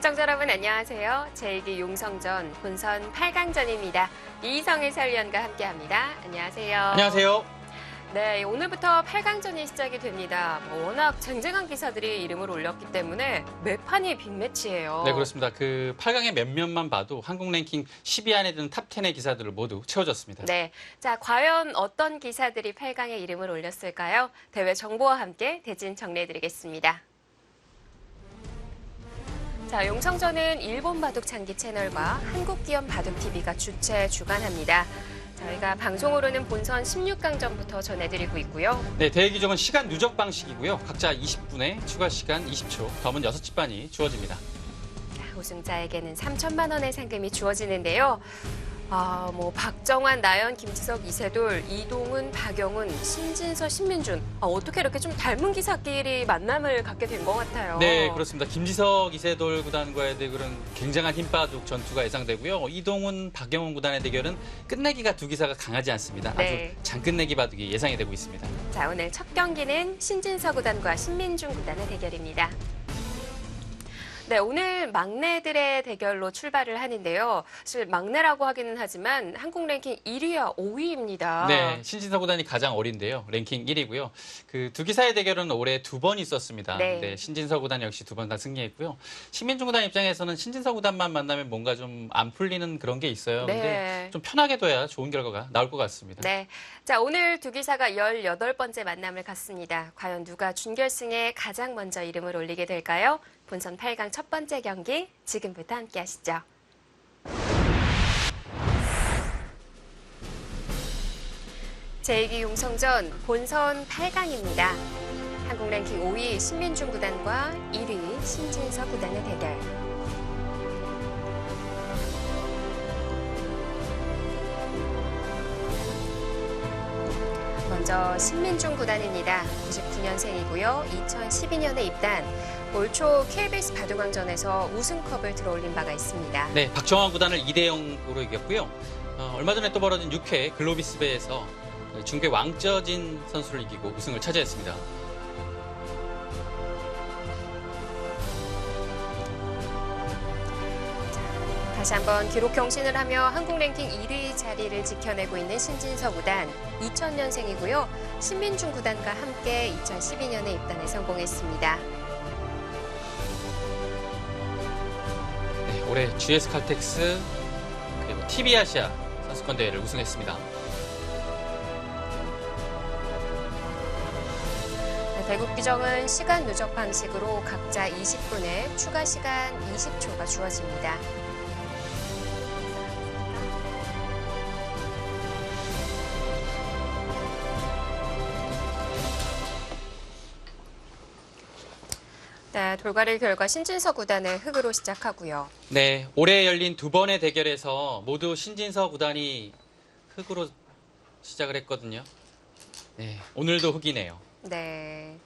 시청자 여러분 안녕하세요. 제2기 용성전 본선 8강전입니다. 이희성 해설위원과 함께합니다. 안녕하세요. 안녕하세요. 네, 오늘부터 8강전이 시작이 됩니다. 워낙 쟁쟁한 기사들이 이름을 올렸기 때문에 매판이 빅매치예요. 네, 그렇습니다. 그 8강의 몇몇만 봐도 한국 랭킹 10위 안에 드는 탑10의 기사들을 모두 채워졌습니다. 네, 자 과연 어떤 기사들이 8강에 이름을 올렸을까요? 대회 정보와 함께 대진 정리해드리겠습니다. 자, 용성전은 일본 바둑 장기 채널과 한국기업 바둑TV가 주최 주관합니다. 저희가 방송으로는 본선 16강전부터 전해드리고 있고요. 네, 대회 규정은 시간 누적 방식이고요. 각자 20분에 추가 시간 20초, 검은 6집반이 주어집니다. 자, 우승자에게는 3천만 원의 상금이 주어지는데요. 박정환, 나연, 김지석, 이세돌, 이동훈, 박영훈, 신진서, 신민준. 어떻게 이렇게 좀 닮은 기사끼리 만남을 갖게 된 것 같아요. 네, 그렇습니다. 김지석, 이세돌 구단과의 대결은 굉장한 힘바둑 전투가 예상되고요. 이동훈, 박영훈 구단의 대결은 끝내기가 두 기사가 강하지 않습니다. 네. 아주 장끝내기 바둑이 예상이 되고 있습니다. 자, 오늘 첫 경기는 신진서 구단과 신민준 구단의 대결입니다. 네, 오늘 막내들의 대결로 출발을 하는데요. 사실 막내라고 하기는 하지만 한국 랭킹 1위와 5위입니다. 네, 신진서 구단이 가장 어린데요. 랭킹 1위고요. 그 두 기사의 대결은 올해 2번 있었습니다. 네. 네, 신진서 구단 역시 2번 다 승리했고요. 신민준 구단 입장에서는 신진서 구단만 만나면 뭔가 좀 안 풀리는 그런 게 있어요. 네. 근데 좀 편하게 둬야 좋은 결과가 나올 것 같습니다. 네, 자 오늘 두 기사가 18번째 만남을 갖습니다. 과연 누가 준결승에 가장 먼저 이름을 올리게 될까요? 본선 8강 첫 번째 경기 지금부터 함께 하시죠. 제2기 용성전 본선 8강입니다. 한국 랭킹 5위 신민준 구단과 1위 신진서 구단의 대결. 먼저 신민준 구단입니다. 99년생이고요. 2012년에 입단. 올 초 KBS 바둑왕전에서 우승컵을 들어올린 바가 있습니다. 네, 박정환 구단을 2대0으로 이겼고요. 얼마 전에 또 벌어진 6회 글로비스배에서 중계 왕쩌진 선수를 이기고 우승을 차지했습니다. 다시 한번 기록 경신을 하며 한국 랭킹 1위 자리를 지켜내고 있는 신진서 구단. 2000년생이고요. 신민준 구단과 함께 2012년에 입단에 성공했습니다. 네, 올해 GS 칼텍스 그리고 TV 아시아 선수권 대회를 우승했습니다. 대국 규정은 시간 누적 방식으로 각자 20분에 추가 시간 20초가 주어집니다. 네, 돌가리 결과 신진서 구단의 흑으로 시작하고요. 네, 올해 열린 2번의 대결에서 모두 신진서 구단이 흑으로 시작을 했거든요. 네, 오늘도 흑이네요. 네.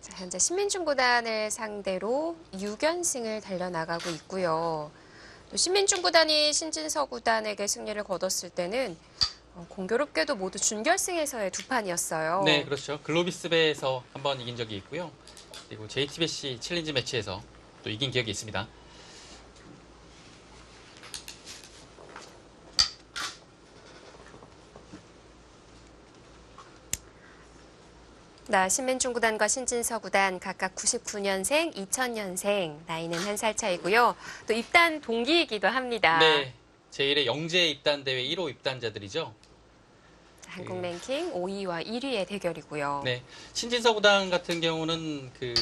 자, 현재 신민준 구단을 상대로 6연승을 달려나가고 있고요. 또 신민준 구단이 신진서 구단에게 승리를 거뒀을 때는 공교롭게도 모두 준결승에서의 두 판이었어요. 네, 그렇죠. 글로비스배에서 한번 이긴 적이 있고요. 그리고 JTBC 챌린지 매치에서 또 이긴 기억이 있습니다. 네, 신민준 구단과 신진서 구단 각각 99년생, 2000년생, 나이는 1살 차이고요. 또 입단 동기이기도 합니다. 네, 제1회 영재 입단 대회 1호 입단자들이죠. 한국 랭킹 5위와 1위의 대결이고요. 네, 신진서 구단 같은 경우는 그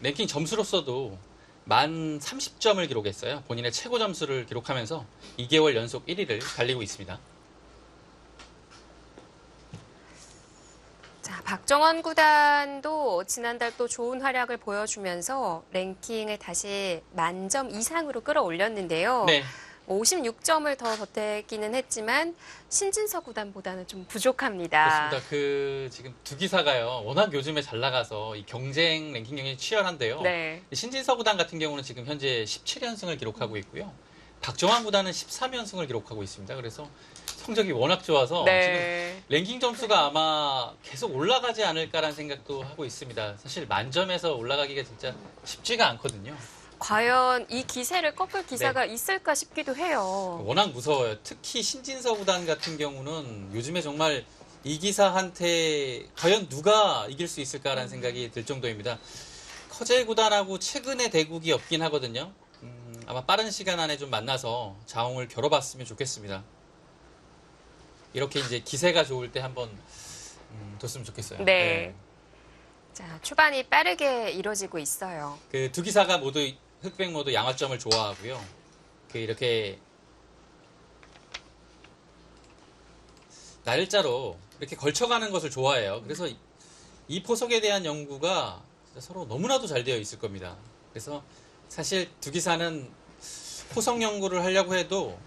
랭킹 점수로서도 만 30점을 기록했어요. 본인의 최고 점수를 기록하면서 2개월 연속 1위를 달리고 있습니다. 자, 박정환 구단도 지난달 또 좋은 활약을 보여주면서 랭킹을 다시 만점 이상으로 끌어올렸는데요. 네, 56점을 더 보태기는 했지만 신진서 구단보다는 좀 부족합니다. 그렇습니다. 그 지금 두 기사가요. 워낙 요즘에 잘 나가서 이 경쟁 랭킹 경쟁이 치열한데요. 네. 신진서 구단 같은 경우는 지금 현재 17연승을 기록하고 있고요. 박정환 구단은 13연승을 기록하고 있습니다. 그래서 성적이 워낙 좋아서 네. 지금 랭킹 점수가 아마 계속 올라가지 않을까라는 생각도 하고 있습니다. 사실 만점에서 올라가기가 진짜 쉽지가 않거든요. 과연 이 기세를 꺾을 기사가 있을까 싶기도 해요. 워낙 무서워요. 특히 신진서 구단 같은 경우는 요즘에 정말 이 기사한테 과연 누가 이길 수 있을까라는 생각이 들 정도입니다. 커제 구단하고 최근에 대국이 없긴 하거든요. 아마 빠른 시간 안에 좀 만나서 자웅을 겨뤄봤으면 좋겠습니다. 이렇게 이제 기세가 좋을 때 한번 뒀으면 좋겠어요. 네. 자, 초반이 빠르게 이뤄지고 있어요. 그 두 기사가 모두 흑백 모두 양화점을 좋아하고요. 그 이렇게 날짜로 이렇게 걸쳐가는 것을 좋아해요. 그래서 이 포석에 대한 연구가 서로 너무나도 잘 되어 있을 겁니다. 그래서 사실 두 기사는 포석 연구를 하려고 해도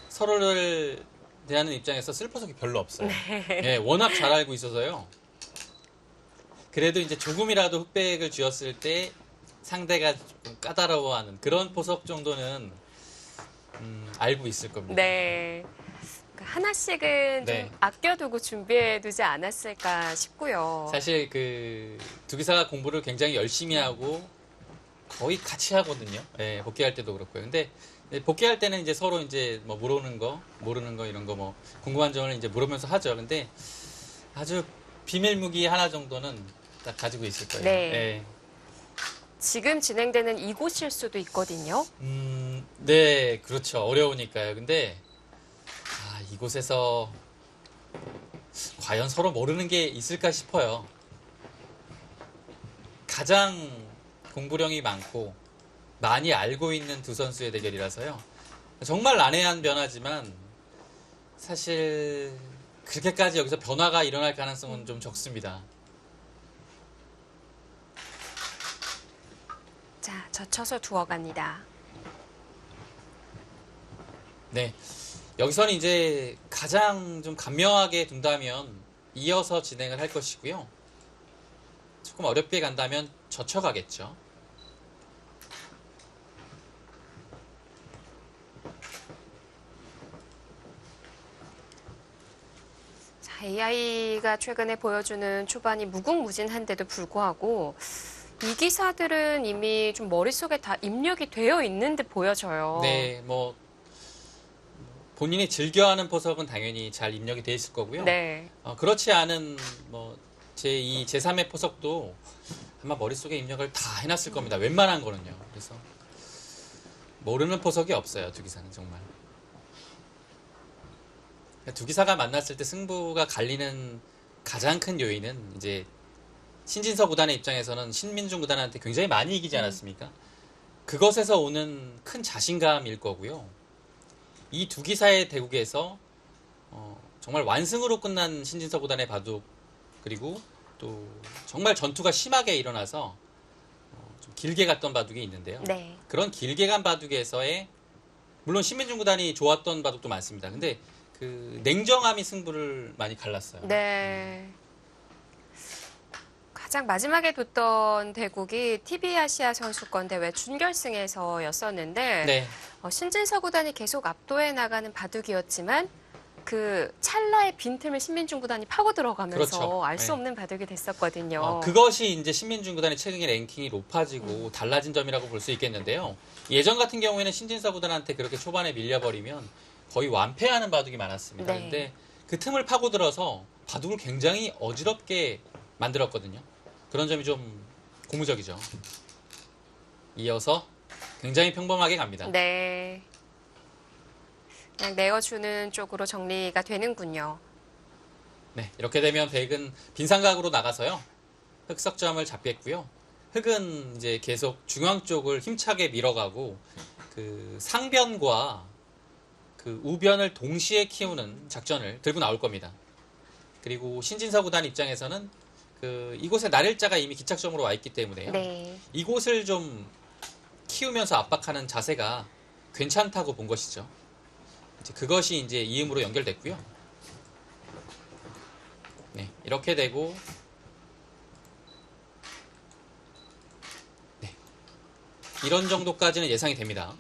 서로를 대하는 입장에서 쓸 포석이 별로 없어요. 예, 워낙 잘 알고 있어서요. 그래도 이제 조금이라도 흑백을 쥐었을 때 상대가 좀 까다로워하는 그런 포석 정도는 알고 있을 겁니다. 네. 하나씩은 네. 좀 아껴두고 준비해두지 않았을까 싶고요. 사실 그 두 기사가 공부를 굉장히 열심히 하고 거의 같이 하거든요. 예, 복귀할 때도 그렇고요. 근데 복귀할 때는 이제 서로 이제 뭐 모르는 거 이런 거 뭐 궁금한 점을 이제 물으면서 하죠. 근데 아주 비밀 무기 하나 정도는 딱 가지고 있을 거예요. 네. 예. 지금 진행되는 이곳일 수도 있거든요. 네, 그렇죠. 어려우니까요. 근데 이곳에서 과연 서로 모르는 게 있을까 싶어요. 가장 공부량이 많고 많이 알고 있는 두 선수의 대결이라서요. 정말 난해한 변화지만 사실 그렇게까지 여기서 변화가 일어날 가능성은 좀 적습니다. 자, 젖혀서 두어 갑니다. 네. 여기서는 이제 가장 좀 간명하게 둔다면 이어서 진행을 할 것이고요. 조금 어렵게 간다면 젖혀가겠죠. 자, AI가 최근에 보여주는 초반이 무궁무진한데도 불구하고 이 기사들은 이미 좀 머릿속에 다 입력이 되어 있는 듯 보여져요. 네, 뭐 본인이 즐겨하는 포석은 당연히 잘 입력이 돼 있을 거고요. 네. 그렇지 않은 뭐 제2, 제3의 포석도 아마 머릿속에 입력을 다 해놨을 겁니다. 웬만한 거는요. 그래서 모르는 포석이 없어요. 두 기사는 정말. 두 기사가 만났을 때 승부가 갈리는 가장 큰 요인은 이제 신진서 구단의 입장에서는 신민중 구단한테 굉장히 많이 이기지 않았습니까? 그것에서 오는 큰 자신감일 거고요. 이 두 기사의 대국에서 정말 완승으로 끝난 신진서 구단의 바둑 그리고 또 정말 전투가 심하게 일어나서 좀 길게 갔던 바둑이 있는데요. 네. 그런 길게 간 바둑에서의 물론 신민중 구단이 좋았던 바둑도 많습니다. 근데 그 냉정함이 승부를 많이 갈랐어요. 네. 가장 마지막에 뒀던 대국이 TV 아시아 선수권 대회 준결승에서였었는데 네. 신진서 구단이 계속 압도해 나가는 바둑이었지만 그 찰나의 빈틈을 신민중 구단이 파고 들어가면서 그렇죠. 알 수 네. 없는 바둑이 됐었거든요. 그것이 이제 신민중 구단의 최근의 랭킹이 높아지고 달라진 점이라고 볼 수 있겠는데요. 예전 같은 경우에는 신진서 구단한테 그렇게 초반에 밀려버리면 거의 완패하는 바둑이 많았습니다. 네. 근데 그 틈을 파고들어서 바둑을 굉장히 어지럽게 만들었거든요. 그런 점이 좀 고무적이죠. 이어서 굉장히 평범하게 갑니다. 네. 그냥 내어주는 쪽으로 정리가 되는군요. 네, 이렇게 되면 백은 빈삼각으로 나가서요. 흑석점을 잡겠고요. 흑은 이제 계속 중앙 쪽을 힘차게 밀어가고 그 상변과 그 우변을 동시에 키우는 작전을 들고 나올 겁니다. 그리고 신진서 구단 입장에서는 그 이곳에 날일자가 이미 기착점으로 와 있기 때문에요. 네. 이곳을 좀 키우면서 압박하는 자세가 괜찮다고 본 것이죠. 이제 그것이 이제 이음으로 연결됐고요. 네, 이렇게 되고 네, 이런 정도까지는 예상이 됩니다.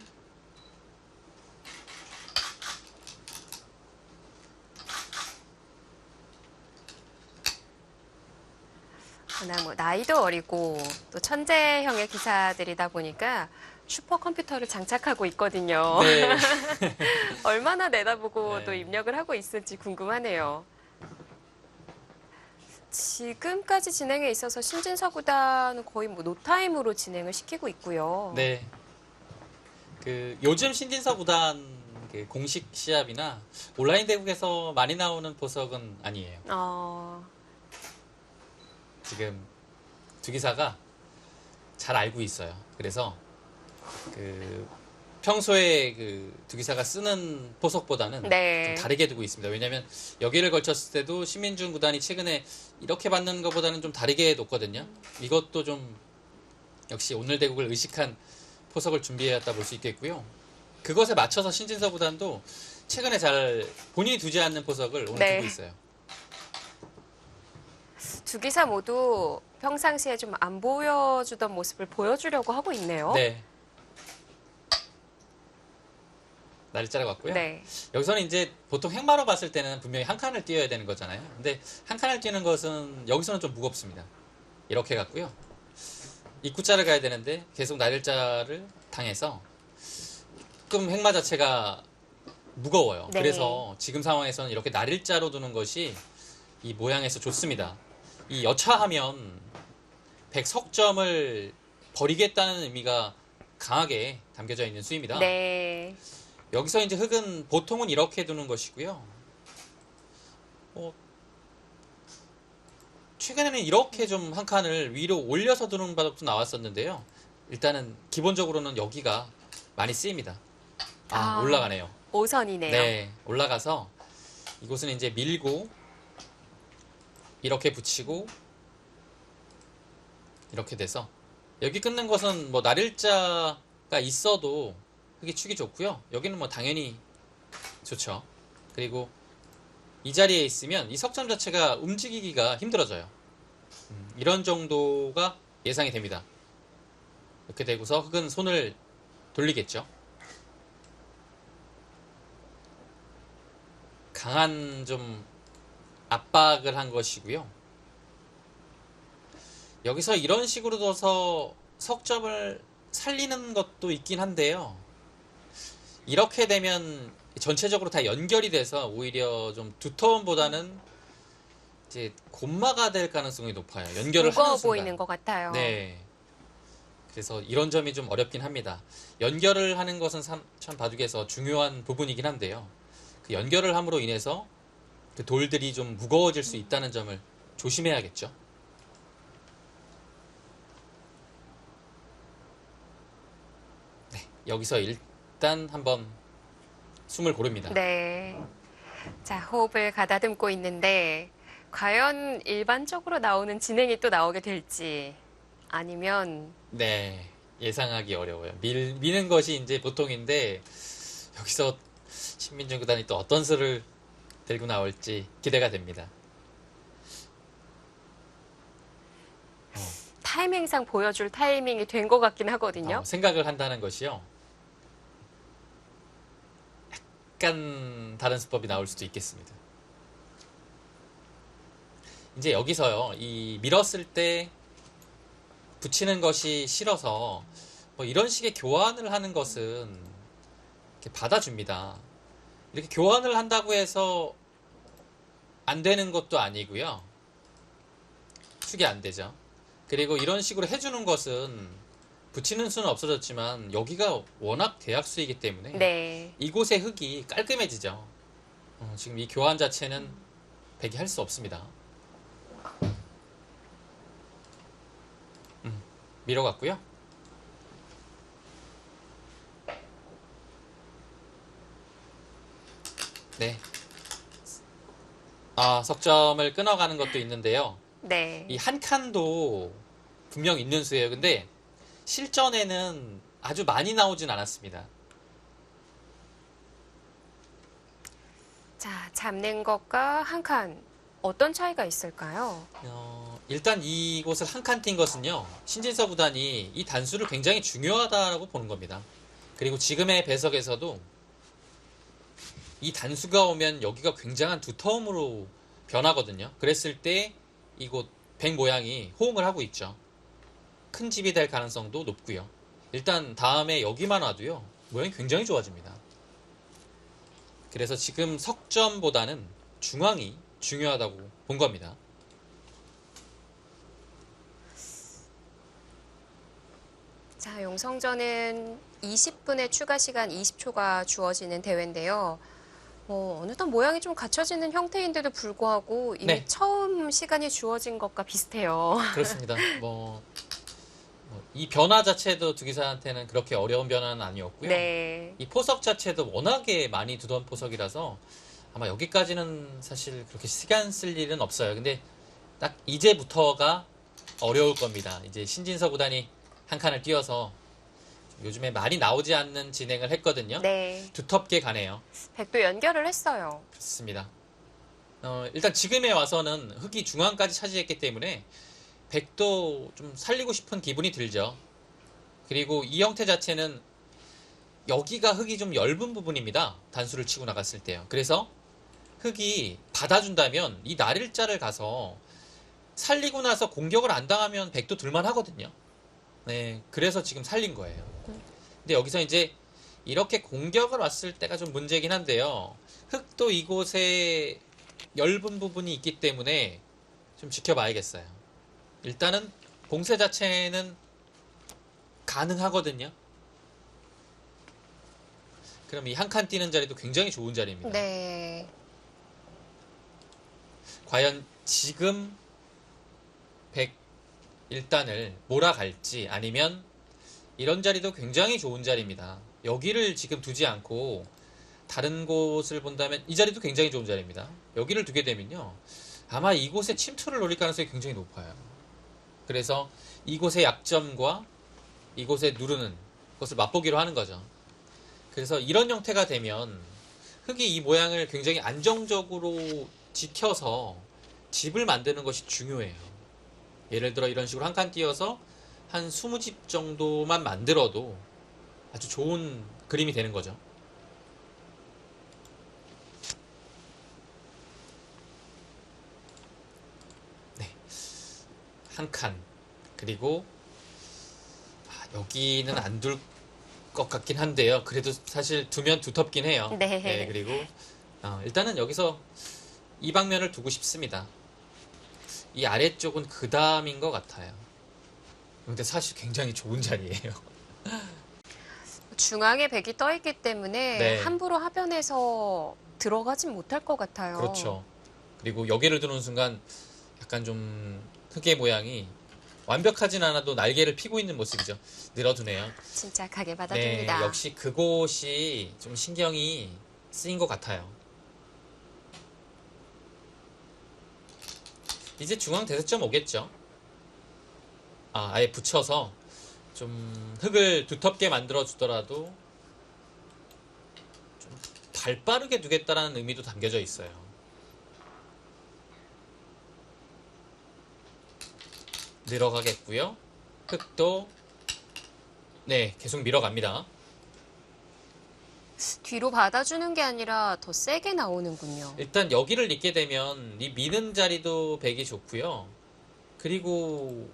워낙 뭐 나이도 어리고 또 천재형의 기사들이다 보니까 슈퍼컴퓨터를 장착하고 있거든요. 네. 얼마나 내다보고 네. 또 입력을 하고 있을지 궁금하네요. 지금까지 진행에 있어서 신진서 구단은 거의 뭐 노타임으로 진행을 시키고 있고요. 네. 요즘 신진서 구단 공식 시합이나 온라인 대국에서 많이 나오는 보석은 아니에요. 지금 두 기사가 잘 알고 있어요. 그래서 평소에 두 기사가 쓰는 포석보다는 네. 좀 다르게 두고 있습니다. 왜냐하면 여기를 걸쳤을 때도 신민준 구단이 최근에 이렇게 받는 것보다는 좀 다르게 놓거든요. 이것도 좀 역시 오늘 대국을 의식한 포석을 준비해왔다 볼 수 있겠고요. 그것에 맞춰서 신진서 구단도 최근에 잘 본인이 두지 않는 포석을 오늘 네. 두고 있어요. 두 기사 모두 평상시에 좀 안 보여주던 모습을 보여주려고 하고 있네요. 네. 날짜를 왔고요. 네. 여기서는 이제 보통 행마로 봤을 때는 분명히 한 칸을 띄어야 되는 거잖아요. 근데 한 칸을 띄는 것은 여기서는 좀 무겁습니다. 이렇게 갔고요. 입구자를 가야 되는데 계속 날짜를 당해서 조금 행마 자체가 무거워요. 네. 그래서 지금 상황에서는 이렇게 날일자로 두는 것이 이 모양에서 좋습니다. 이 여차하면 100석점을 버리겠다는 의미가 강하게 담겨져 있는 수입니다. 네. 여기서 이제 흙은 보통은 이렇게 두는 것이고요. 최근에는 이렇게 좀 한 칸을 위로 올려서 두는 바닥도 나왔었는데요. 일단은 기본적으로는 여기가 많이 쓰입니다. 올라가네요. 5선이네요. 네, 올라가서 이곳은 이제 밀고 이렇게 붙이고 이렇게 돼서 여기 끊는 것은 뭐 날일자가 있어도 그게 축이 좋고요. 여기는 뭐 당연히 좋죠. 그리고 이 자리에 있으면 이 석점 자체가 움직이기가 힘들어져요. 이런 정도가 예상이 됩니다. 이렇게 되고서 흙은 손을 돌리겠죠. 강한 좀 압박을 한 것이고요. 여기서 이런 식으로 둬서 석점을 살리는 것도 있긴 한데요. 이렇게 되면 전체적으로 다 연결이 돼서 오히려 좀 두터움보다는 이제 곰마가 될 가능성이 높아요. 연결을 무거워 하는 순간. 보이는 것 같아요. 네. 그래서 이런 점이 좀 어렵긴 합니다. 연결을 하는 것은 참 바둑에서 중요한 부분이긴 한데요. 그 연결을 함으로 인해서 그 돌들이 좀 무거워질 수 있다는 점을 조심해야겠죠. 네, 여기서 일단 한번 숨을 고릅니다. 네. 자, 호흡을 가다듬고 있는데 과연 일반적으로 나오는 진행이 또 나오게 될지 아니면 네, 예상하기 어려워요. 미는 것이 이제 보통인데 여기서 신민준 구단이 또 어떤 수를 들고 나올지 기대가 됩니다. 타이밍상 보여줄 타이밍이 된 것 같긴 하거든요. 생각을 한다는 것이요. 약간 다른 수법이 나올 수도 있겠습니다. 이제 여기서요, 이 밀었을 때 붙이는 것이 싫어서 뭐 이런 식의 교환을 하는 것은 이렇게 받아줍니다. 이렇게 교환을 한다고 해서 안 되는 것도 아니고요. 축이 안 되죠. 그리고 이런 식으로 해주는 것은 붙이는 수는 없어졌지만 여기가 워낙 대약수이기 때문에 네. 이곳의 흙이 깔끔해지죠. 지금 이 교환 자체는 백이 할 수 없습니다. 밀어갔고요. 네. 석점을 끊어가는 것도 있는데요. 네. 이 한 칸도 분명 있는 수예요. 근데 실전에는 아주 많이 나오진 않았습니다. 자, 잡는 것과 한 칸 어떤 차이가 있을까요? 일단 이곳을 한 칸 띈 것은요. 신진서 구단이 이 단수를 굉장히 중요하다고 보는 겁니다. 그리고 지금의 배석에서도 이 단수가 오면 여기가 굉장한 두터움으로 변하거든요. 그랬을 때 이곳 백 모양이 호응을 하고 있죠. 큰 집이 될 가능성도 높고요. 일단 다음에 여기만 와도요. 모양이 굉장히 좋아집니다. 그래서 지금 석점보다는 중앙이 중요하다고 본 겁니다. 자, 용성전은 20분의 추가 시간 20초가 주어지는 대회인데요. 어느덧 모양이 좀 갖춰지는 형태인데도 불구하고 이미 네. 처음 시간이 주어진 것과 비슷해요. 그렇습니다. 이 변화 자체도 두기사한테는 그렇게 어려운 변화는 아니었고요. 네. 이 포석 자체도 워낙에 많이 두던 포석이라서 아마 여기까지는 사실 그렇게 시간 쓸 일은 없어요. 근데 딱 이제부터가 어려울 겁니다. 이제 신진서 구단이 한 칸을 띄어서 요즘에 많이 나오지 않는 진행을 했거든요. 네. 두텁게 가네요. 백도 연결을 했어요. 그렇습니다. 일단 지금에 와서는 흙이 중앙까지 차지했기 때문에 백도 좀 살리고 싶은 기분이 들죠. 그리고 이 형태 자체는 여기가 흙이 좀 엷은 부분입니다. 단수를 치고 나갔을 때요. 그래서 흙이 받아준다면 이 날일자를 가서 살리고 나서 공격을 안 당하면 백도 둘만 하거든요. 네, 그래서 지금 살린 거예요. 근데 여기서 이제 이렇게 공격을 왔을 때가 좀 문제긴 한데요. 흙도 이곳에 엷은 부분이 있기 때문에 좀 지켜봐야겠어요. 일단은 공세 자체는 가능하거든요. 그럼 이 한 칸 뛰는 자리도 굉장히 좋은 자리입니다. 네. 과연 지금 101단을 몰아갈지 아니면 이런 자리도 굉장히 좋은 자리입니다. 여기를 지금 두지 않고 다른 곳을 본다면 이 자리도 굉장히 좋은 자리입니다. 여기를 두게 되면요. 아마 이곳에 침투를 노릴 가능성이 굉장히 높아요. 그래서 이곳의 약점과 이곳에 누르는 것을 맛보기로 하는 거죠. 그래서 이런 형태가 되면 흙이 이 모양을 굉장히 안정적으로 지켜서 집을 만드는 것이 중요해요. 예를 들어 이런 식으로 한 칸 띄어서 한 20집 정도만 만들어도 아주 좋은 그림이 되는 거죠. 네. 한 칸. 그리고 여기는 안 둘 것 같긴 한데요. 그래도 사실 두면 두텁긴 해요. 네. 그리고 일단은 여기서 이 방면을 두고 싶습니다. 이 아래쪽은 그 다음인 것 같아요. 근데 사실 굉장히 좋은 자리예요. 중앙에 백이 떠 있기 때문에 네. 함부로 하변에서 들어가진 못할 것 같아요. 그렇죠. 그리고 여기를 두는 순간 약간 좀 흙의 모양이 완벽하진 않아도 날개를 피고 있는 모습이죠. 늘어두네요. 진짜 가게 네, 받아줍니다. 역시 그곳이 좀 신경이 쓰인 것 같아요. 이제 중앙 대서점 오겠죠. 아예 붙여서 좀 흙을 두텁게 만들어 주더라도 좀 발 빠르게 두겠다라는 의미도 담겨져 있어요. 늘어가겠고요. 흙도 네, 계속 밀어갑니다. 뒤로 받아주는 게 아니라 더 세게 나오는군요. 일단 여기를 잇게 되면 이 미는 자리도 백이 좋고요. 그리고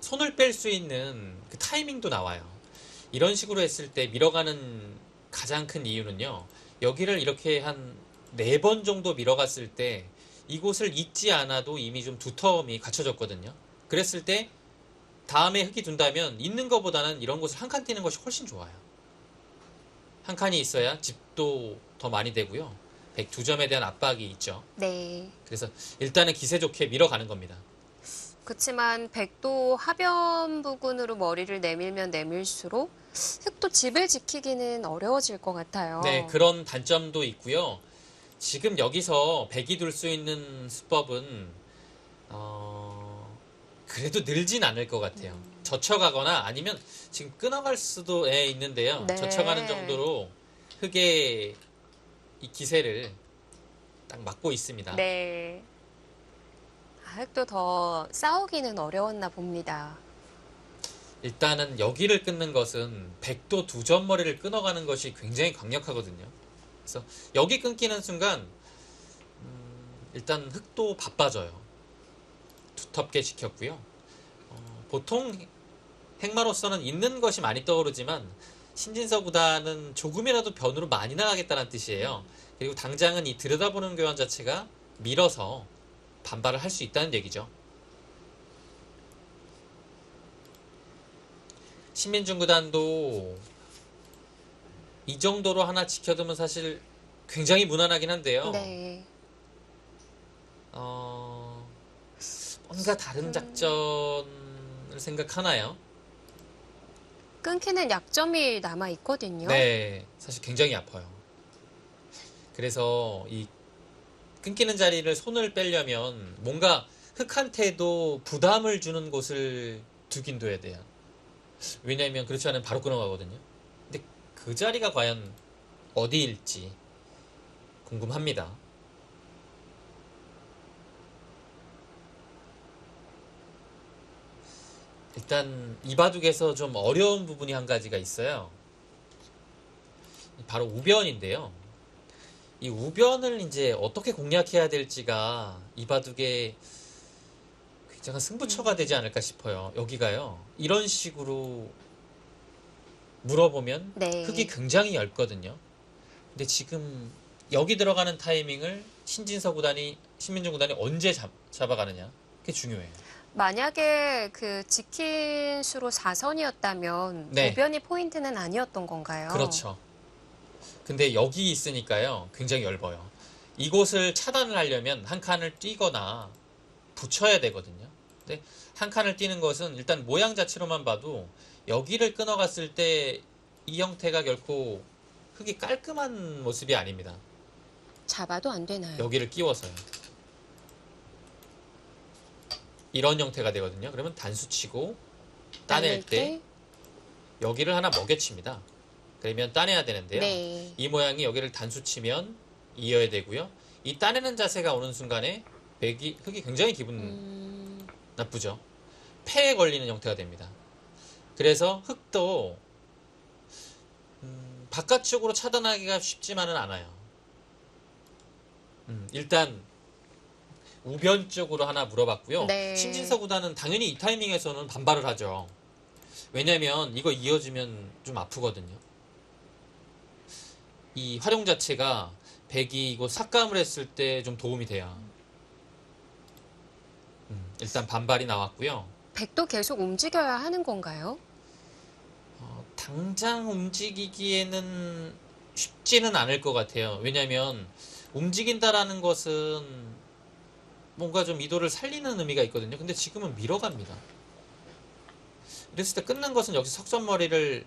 손을 뺄 수 있는 그 타이밍도 나와요. 이런 식으로 했을 때 밀어가는 가장 큰 이유는요. 여기를 이렇게 한 4번 정도 밀어갔을 때 이곳을 잇지 않아도 이미 좀 두터움이 갖춰졌거든요. 그랬을 때 다음에 흙이 둔다면 있는 것보다는 이런 곳을 한 칸 뛰는 것이 훨씬 좋아요. 한 칸이 있어야 집도 더 많이 되고요. 102점에 대한 압박이 있죠. 네. 그래서 일단은 기세 좋게 밀어가는 겁니다. 그렇지만 백도 하변 부근으로 머리를 내밀면 내밀수록 흙도 집을 지키기는 어려워질 것 같아요. 네, 그런 단점도 있고요. 지금 여기서 백이 둘 수 있는 수법은 그래도 늘진 않을 것 같아요. 젖혀가거나 아니면 지금 끊어갈 수도 있는데요. 네. 젖혀가는 정도로 흙의 이 기세를 딱 막고 있습니다. 네. 흙도 더 싸우기는 어려웠나 봅니다. 일단은 여기를 끊는 것은 백도 2점 머리를 끊어가는 것이 굉장히 강력하거든요. 그래서 여기 끊기는 순간 일단 흙도 바빠져요. 두텁게 지켰고요. 보통 행마로서는 있는 것이 많이 떠오르지만 신진서 구단은 조금이라도 변으로 많이 나가겠다는 뜻이에요. 그리고 당장은 이 들여다보는 교환 자체가 밀어서 반발을 할 수 있다는 얘기죠. 신민중 구단도 이 정도로 하나 지켜두면 사실 굉장히 무난하긴 한데요. 네. 뭔가 다른 작전을 생각하나요? 끊기는 약점이 남아 있거든요. 네, 사실 굉장히 아파요. 그래서 이 끊기는 자리를 손을 빼려면 뭔가 흑한테도 부담을 주는 곳을 두긴 둬야 돼요. 왜냐하면 그렇지 않으면 바로 끊어가거든요. 근데 그 자리가 과연 어디일지 궁금합니다. 일단 이 바둑에서 좀 어려운 부분이 한 가지가 있어요. 바로 우변인데요. 이 우변을 이제 어떻게 공략해야 될지가 이 바둑의 굉장한 승부처가 되지 않을까 싶어요. 여기가요. 이런 식으로 물어보면 네. 흙이 굉장히 얇거든요. 근데 지금 여기 들어가는 타이밍을 신진서 구단이, 신민중 구단이 언제 잡아가느냐. 그게 중요해요. 만약에 그 지킨 수로 4선이었다면 네. 우변이 포인트는 아니었던 건가요? 그렇죠. 근데 여기 있으니까요. 굉장히 얇아요. 이곳을 차단을 하려면 한 칸을 뛰거나 붙여야 되거든요. 근데 한 칸을 뛰는 것은 일단 모양 자체로만 봐도 여기를 끊어갔을 때 이 형태가 결코 흙이 깔끔한 모습이 아닙니다. 잡아도 안 되나요? 여기를 끼워서요. 이런 형태가 되거든요. 그러면 단수 치고 따낼 때 여기를 하나 먹여칩니다. 그러면 따내야 되는데요. 네. 이 모양이 여기를 단수 치면 이어야 되고요. 이 따내는 자세가 오는 순간에 흙이 굉장히 기분 나쁘죠. 폐에 걸리는 형태가 됩니다. 그래서 흙도 바깥쪽으로 차단하기가 쉽지만은 않아요. 일단 우변 쪽으로 하나 물어봤고요. 네. 신진서 구단은 당연히 이 타이밍에서는 반발을 하죠. 왜냐면 이거 이어지면 좀 아프거든요. 이 활용 자체가 백이 이거 삭감을 했을 때 좀 도움이 돼요. 일단 반발이 나왔고요. 백도 계속 움직여야 하는 건가요? 당장 움직이기에는 쉽지는 않을 것 같아요. 왜냐하면 움직인다라는 것은 뭔가 좀 이도를 살리는 의미가 있거든요. 근데 지금은 밀어갑니다. 이랬을 때 끊는 것은 역시 석선머리를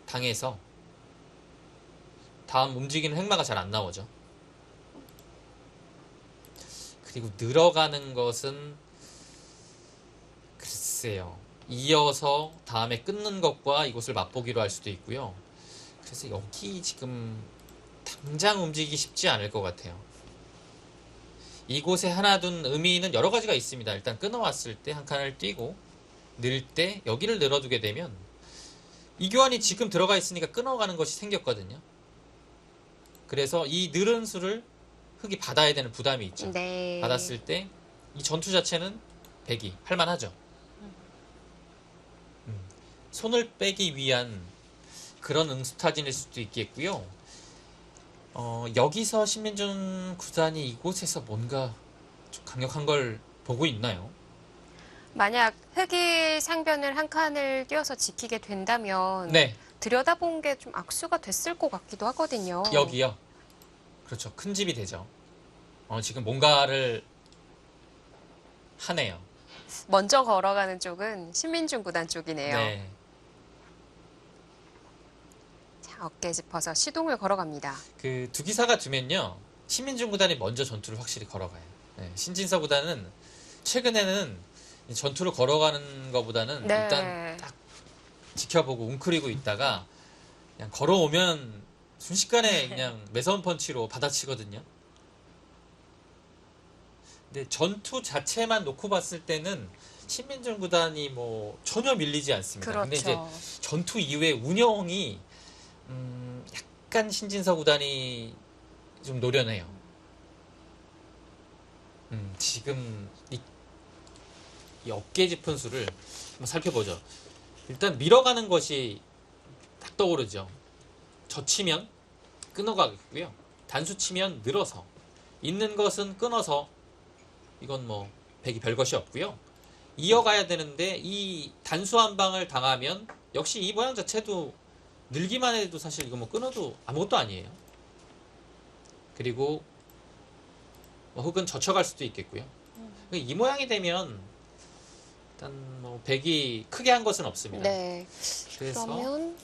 당해서 다음 움직이는 횡마가 잘 안 나오죠. 그리고 늘어가는 것은 글쎄요. 이어서 다음에 끊는 것과 이곳을 맛보기로 할 수도 있고요. 그래서 여기 지금 당장 움직이기 쉽지 않을 것 같아요. 이곳에 하나 둔 의미는 여러 가지가 있습니다. 일단 끊어왔을 때 한 칸을 띄고 늘 때 여기를 늘어두게 되면 이 교환이 지금 들어가 있으니까 끊어가는 것이 생겼거든요. 그래서 이 늘은 수를 흙이 받아야 되는 부담이 있죠. 네. 받았을 때 이 전투 자체는 백이 할만하죠. 손을 빼기 위한 그런 응수타진일 수도 있겠고요. 여기서 신민중 구단이 이곳에서 뭔가 좀 강력한 걸 보고 있나요? 만약 흑이 상변을 한 칸을 띄어서 지키게 된다면 네, 들여다본 게 좀 악수가 됐을 것 같기도 하거든요. 여기요. 그렇죠. 큰 집이 되죠. 지금 뭔가를 하네요. 먼저 걸어가는 쪽은 신민중 구단 쪽이네요. 네. 자, 어깨 짚어서 시동을 걸어갑니다. 그 두 기사가 두면요. 신민중 구단이 먼저 전투를 확실히 걸어가요. 네, 신진서 구단은 최근에는 전투를 걸어가는 것보다는 네. 일단 딱 지켜보고 웅크리고 있다가 그냥 걸어오면 순식간에 그냥 매서운 펀치로 받아치거든요. 근데 전투 자체만 놓고 봤을 때는 신민중 구단이 뭐 전혀 밀리지 않습니다. 그렇죠. 근데 이제 전투 이후에 운영이 약간 신진서 구단이 좀 노련해요. 지금 이 어깨 짚은 수를 한번 살펴보죠. 일단 밀어가는 것이 딱 떠오르죠. 젖히면 끊어가겠고요. 단수 치면 늘어서, 있는 것은 끊어서, 이건 뭐 백이 별것이 없고요. 이어가야 되는데 이 단수 한 방을 당하면 역시 이 모양 자체도 늘기만 해도 사실 이거 뭐 끊어도 아무것도 아니에요. 그리고 뭐 혹은 젖혀갈 수도 있겠고요. 이 모양이 되면 일단 뭐 백이 크게 한 것은 없습니다. 네. 그래서 그러면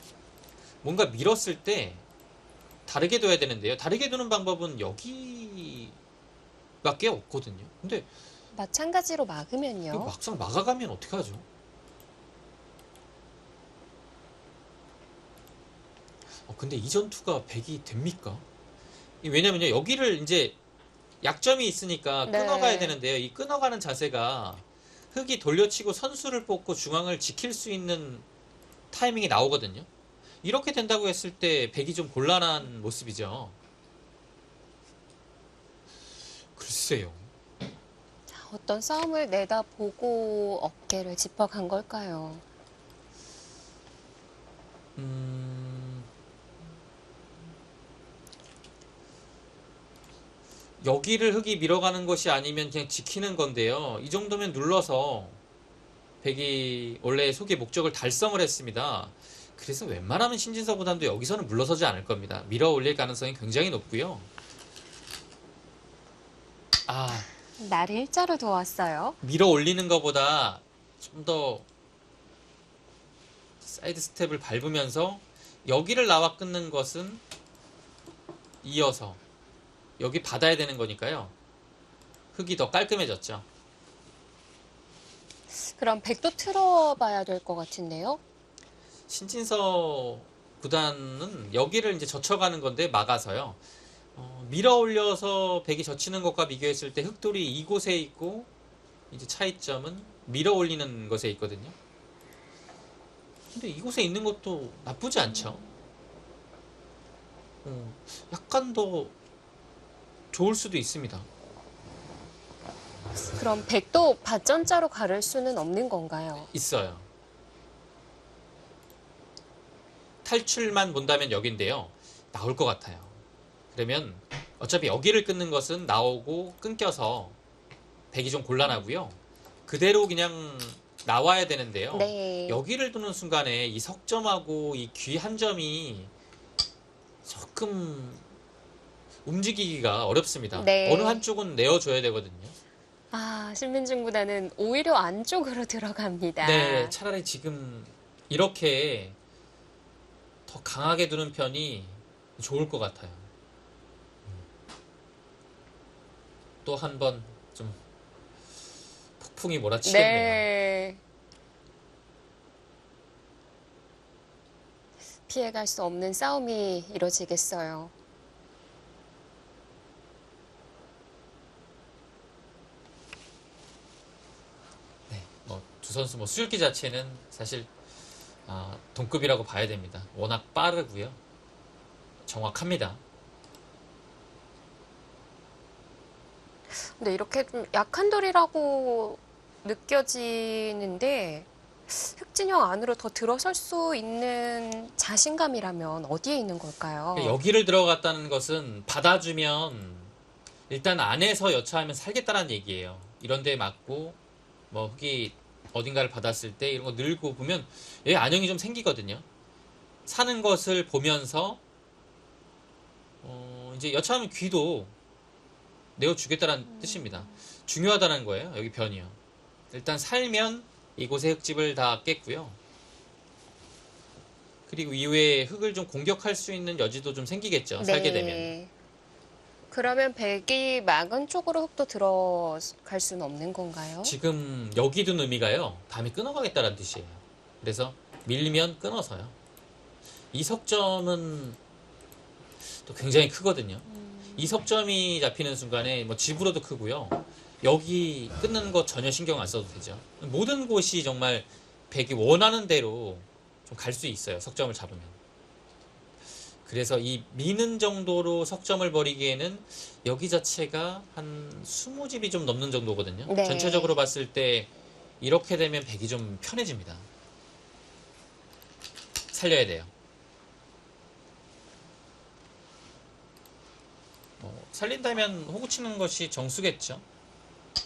뭔가 밀었을 때 다르게 둬야 되는데요. 다르게 두는 방법은 여기밖에 없거든요. 근데 마찬가지로 이거 막으면요. 막상 막아가면 어떻게 하죠? 근데 이 전투가 백이 됩니까? 왜냐면요, 여기를 이제 약점이 있으니까 네. 끊어가야 되는데요. 이 끊어가는 자세가 흑이 돌려치고 선수를 뽑고 중앙을 지킬 수 있는 타이밍이 나오거든요. 이렇게 된다고 했을 때 백이 좀 곤란한 모습이죠. 글쎄요. 자, 어떤 싸움을 내다보고 어깨를 짚어간 걸까요? 여기를 흑이 밀어가는 것이 아니면 그냥 지키는 건데요. 이 정도면 눌러서 백이 원래 소기의 목적을 달성을 했습니다. 그래서 웬만하면 신진서보다도 여기서는 물러서지 않을 겁니다. 밀어 올릴 가능성이 굉장히 높고요. 나를 일자로 두었어요. 밀어 올리는 것보다 좀 더 사이드 스텝을 밟으면서 여기를 나와 끊는 것은 이어서 여기 받아야 되는 거니까요. 흙이 더 깔끔해졌죠. 그럼 백도 틀어봐야 될 것 같은데요. 신진서 구단은 여기를 이제 젖혀가는 건데 막아서요. 밀어 올려서 백이 젖히는 것과 비교했을 때 흑돌이 이곳에 있고 이제 차이점은 밀어 올리는 것에 있거든요. 근데 이곳에 있는 것도 나쁘지 않죠. 약간 더 좋을 수도 있습니다. 그럼 백도 밭전자로 가를 수는 없는 건가요? 있어요. 탈출만 본다면 여긴데요. 나올 것 같아요. 그러면 어차피 여기를 끊는 것은 나오고 끊겨서 백이 좀 곤란하고요. 그대로 그냥 나와야 되는데요. 네. 여기를 두는 순간에 이 석점하고 이 귀 한 점이 조금 움직이기가 어렵습니다. 네. 어느 한쪽은 내어줘야 되거든요. 신민중 구단은 오히려 안쪽으로 들어갑니다. 네, 차라리 지금 이렇게 더 강하게 두는 편이 좋을 것 같아요. 또 한 번 좀 폭풍이 몰아치겠네요. 네. 피해갈 수 없는 싸움이 이뤄지겠어요. 네, 두 선수 수준기 자체는 사실 동급이라고 봐야 됩니다. 워낙 빠르고요, 정확합니다. 근데 이렇게 좀 약한 돌이라고 느껴지는데 흑진영 안으로 더 들어설 수 있는 자신감이라면 어디에 있는 걸까요? 여기를 들어갔다는 것은 받아주면 일단 안에서 여차하면 살겠다는 얘기예요. 이런 데 맞고 흑이 어딘가를 받았을 때 이런 거 늘고 보면 여기 안형이 좀 생기거든요. 사는 것을 보면서 이제 여차하면 귀도 내어주겠다는 뜻입니다. 중요하다는 거예요. 여기 변이요. 일단 살면 이곳의 흙집을 다 깼고요. 그리고 이후에 흙을 좀 공격할 수 있는 여지도 좀 생기겠죠. 살게 되면. 그러면 백이 막은 쪽으로 흙도 들어갈 수는 없는 건가요? 지금 여기 둔 의미가요. 밤이 끊어가겠다는 뜻이에요. 그래서 밀리면 끊어서요. 이 석점은 또 굉장히 크거든요. 이 석점이 잡히는 순간에 집으로도 크고요. 여기 끊는 거 전혀 신경 안 써도 되죠. 모든 곳이 정말 백이 원하는 대로 좀 갈 수 있어요. 석점을 잡으면. 그래서 이 미는 정도로 석점을 벌이기에는 여기 자체가 한 20집이 좀 넘는 정도거든요. 네. 전체적으로 봤을 때 이렇게 되면 백이 좀 편해집니다. 살려야 돼요. 살린다면 호구 치는 것이 정수겠죠.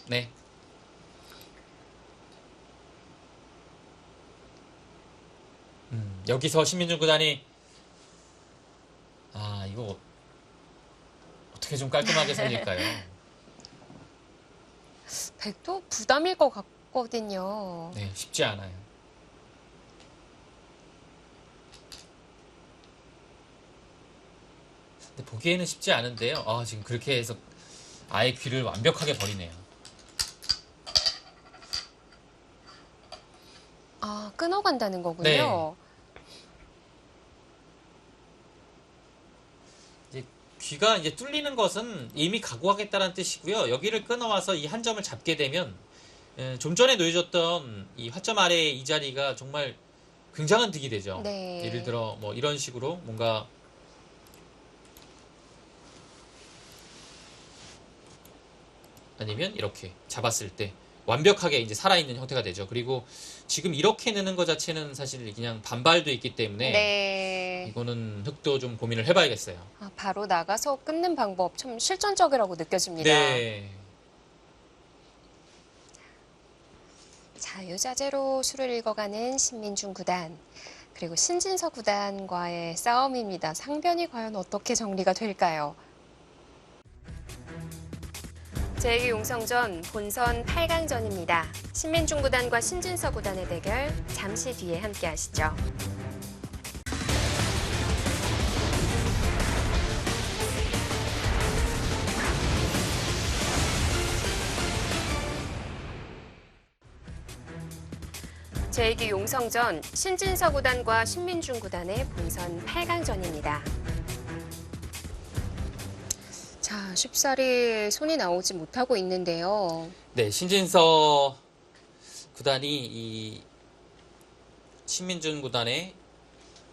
네. 여기서 신민준 구단이 이거 어떻게 좀 깔끔하게 살릴까요? 백도 부담일 것 같거든요. 네, 쉽지 않아요. 근데 보기에는 쉽지 않은데요. 지금 그렇게 해서 아예 귀를 완벽하게 버리네요. 끊어간다는 거군요. 네. 이제 귀가 이제 뚫리는 것은 이미 각오하겠다는 뜻이고요. 여기를 끊어와서 이 한 점을 잡게 되면 좀 전에 놓여졌던 이 화점 아래의 이 자리가 정말 굉장한 득이 되죠. 네. 예를 들어 뭐 이런 식으로 뭔가 아니면 이렇게 잡았을 때 완벽하게 이제 살아있는 형태가 되죠. 그리고 지금 이렇게 넣는 것 자체는 사실 그냥 반발도 있기 때문에 네. 이거는 흑도 좀 고민을 해봐야겠어요. 바로 나가서 끊는 방법 참 실전적이라고 느껴집니다. 네. 자유자재로 수를 읽어가는 신민준 구단, 그리고 신진서 구단과의 싸움입니다. 상변이 과연 어떻게 정리가 될까요? 제2 용성전 본선 8강전입니다. 신민준 구단과 신진서 구단의 대결 잠시 뒤에 함께 하시죠. 제2기 용성전 신진서 구단과 신민준 구단의 본선 8강전입니다. 자, 쉽사리 손이 나오지 못하고 있는데요. 네, 신진서 구단이 이 신민준 구단에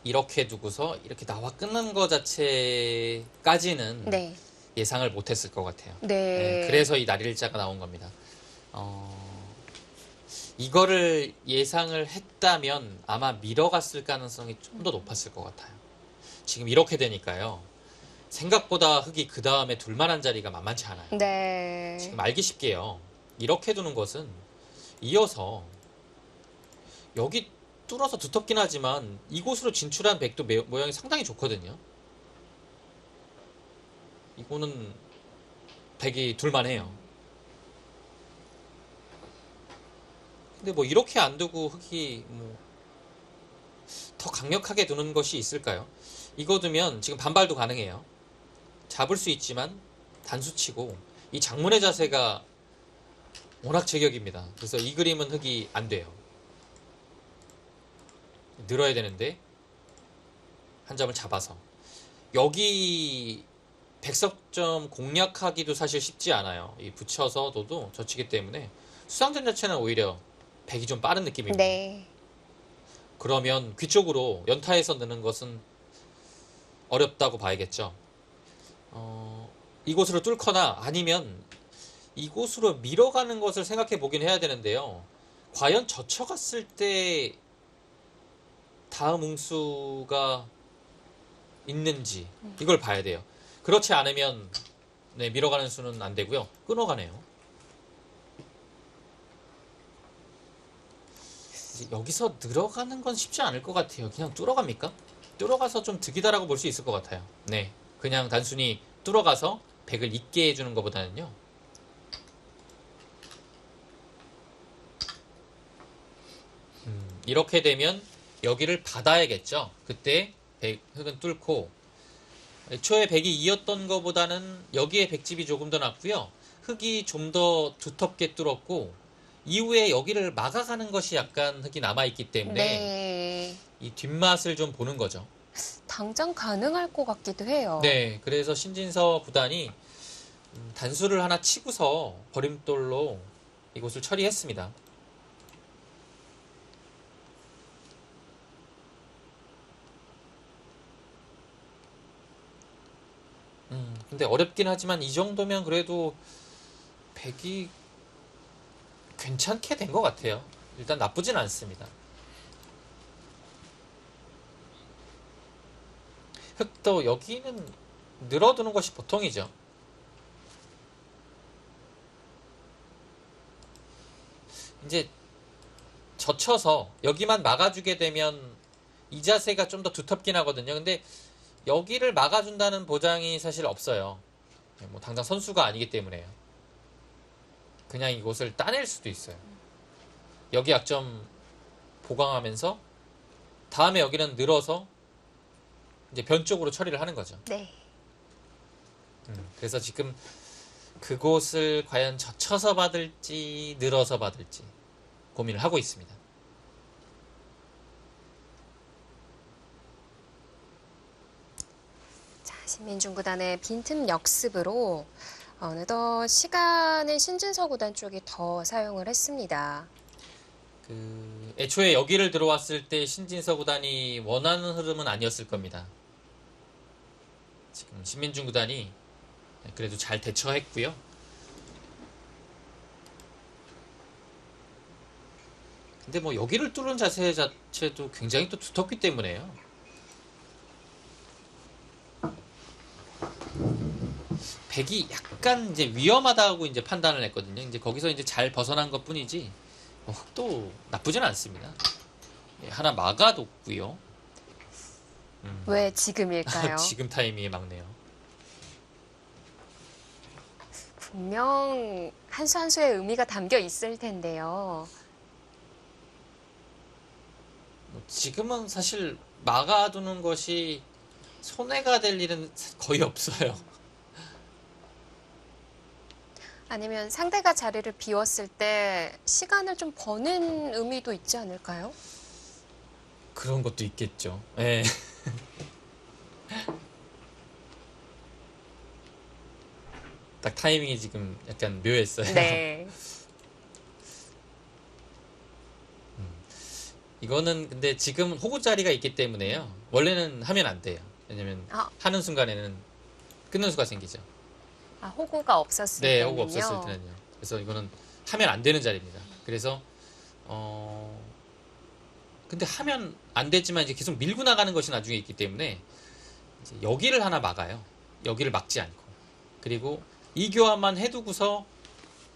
이렇게 두고서 이렇게 나와 끊는 것 자체까지는 네. 예상을 못했을 것 같아요. 네. 그래서 이 날일자가 나온 겁니다. 이거를 예상을 했다면 아마 밀어갔을 가능성이 좀 더 높았을 것 같아요. 지금 이렇게 되니까요. 생각보다 흑이 그 다음에 둘만한 자리가 만만치 않아요. 네. 지금 알기 쉽게요. 이렇게 두는 것은 이어서 여기 뚫어서 두텁긴 하지만 이곳으로 진출한 백도 모양이 상당히 좋거든요. 이거는 백이 둘만해요. 근데 뭐 이렇게 안 두고 흑이 뭐 더 강력하게 두는 것이 있을까요? 이거 두면 지금 반발도 가능해요. 잡을 수 있지만 단수치고 이 장문의 자세가 워낙 제격입니다. 그래서 이 그림은 흑이 안 돼요. 늘어야 되는데 한 점을 잡아서 여기 백석점 공략하기도 사실 쉽지 않아요. 이 붙여서 둬도 젖히기 때문에 수상전 자체는 오히려 백이 좀 빠른 느낌입니다. 네. 그러면 귀 쪽으로 연타해서 넣는 것은 어렵다고 봐야겠죠. 이곳으로 뚫거나 아니면 이곳으로 밀어가는 것을 생각해 보긴 해야 되는데요. 과연 젖혀갔을 때 다음 웅수가 있는지 이걸 봐야 돼요. 그렇지 않으면 네, 밀어가는 수는 안 되고요. 끊어가네요. 이제 여기서 늘어가는 건 쉽지 않을 것 같아요. 그냥 뚫어갑니까? 뚫어가서 좀 득이다라고 볼 수 있을 것 같아요. 네, 그냥 단순히 뚫어가서 백을 있게 해주는 것보다는요. 이렇게 되면 여기를 받아야겠죠. 그때 흑은 뚫고 애초에 백이 이었던 것보다는 여기에 백집이 조금 더 낫고요. 흑이 좀 더 두텁게 뚫었고 이후에 여기를 막아가는 것이 약간 흑이 남아있기 때문에 네. 이 뒷맛을 좀 보는 거죠. 당장 가능할 것 같기도 해요. 네, 그래서 신진서 구단이 단수를 하나 치고서 버림돌로 이곳을 처리했습니다. 근데 어렵긴 하지만 이 정도면 그래도 백이 괜찮게 된 것 같아요. 일단 나쁘진 않습니다. 흙도 여기는 늘어두는 것이 보통이죠. 이제 젖혀서 여기만 막아주게 되면 이 자세가 좀 더 두텁긴 하거든요. 근데 여기를 막아준다는 보장이 사실 없어요. 뭐 당장 선수가 아니기 때문에요. 그냥 이곳을 따낼 수도 있어요. 여기 약점 보강하면서 다음에 여기는 늘어서 이제 변 쪽으로 처리를 하는 거죠. 네. 그래서 지금 그곳을 과연 젖혀서 받을지 늘어서 받을지 고민을 하고 있습니다. 자, 신민중 구단의 빈틈 역습으로 어느덧 시간을 신진서 구단 쪽이 더 사용을 했습니다. 애초에 여기를 들어왔을 때 신진서 구단이 원하는 흐름은 아니었을 겁니다. 지금 신민중 구단이 그래도 잘 대처했고요. 근데 뭐 여기를 뚫은 자세 자체도 굉장히 또 두텁기 때문에요. 백이 약간 이제 위험하다고 이제 판단을 했거든요. 이제 거기서 이제 잘 벗어난 것 뿐이지, 흙도 나쁘진 않습니다. 하나 막아뒀고요. 왜 지금일까요? 지금 타이밍에 막네요. 분명 한 수 한 수의 의미가 담겨 있을 텐데요. 지금은 사실 막아두는 것이 손해가 될 일은 거의 없어요. 아니면 상대가 자리를 비웠을 때 시간을 좀 버는 의미도 있지 않을까요? 그런 것도 있겠죠. 예. 딱 타이밍이 지금 약간 묘했어요. 네. 이거는 근데 지금 호구 자리가 있기 때문에요. 원래는 하면 안 돼요. 왜냐면 하는 순간에는 끊는 수가 생기죠. 호구가 없었을 네, 때는요. 호구 없었을 때는요. 그래서 이거는 하면 안 되는 자리입니다. 그래서 근데 하면 안 되지만 이제 계속 밀고 나가는 것이 나중에 있기 때문에 이제 여기를 하나 막아요. 여기를 막지 않고. 그리고 이 교환만 해두고서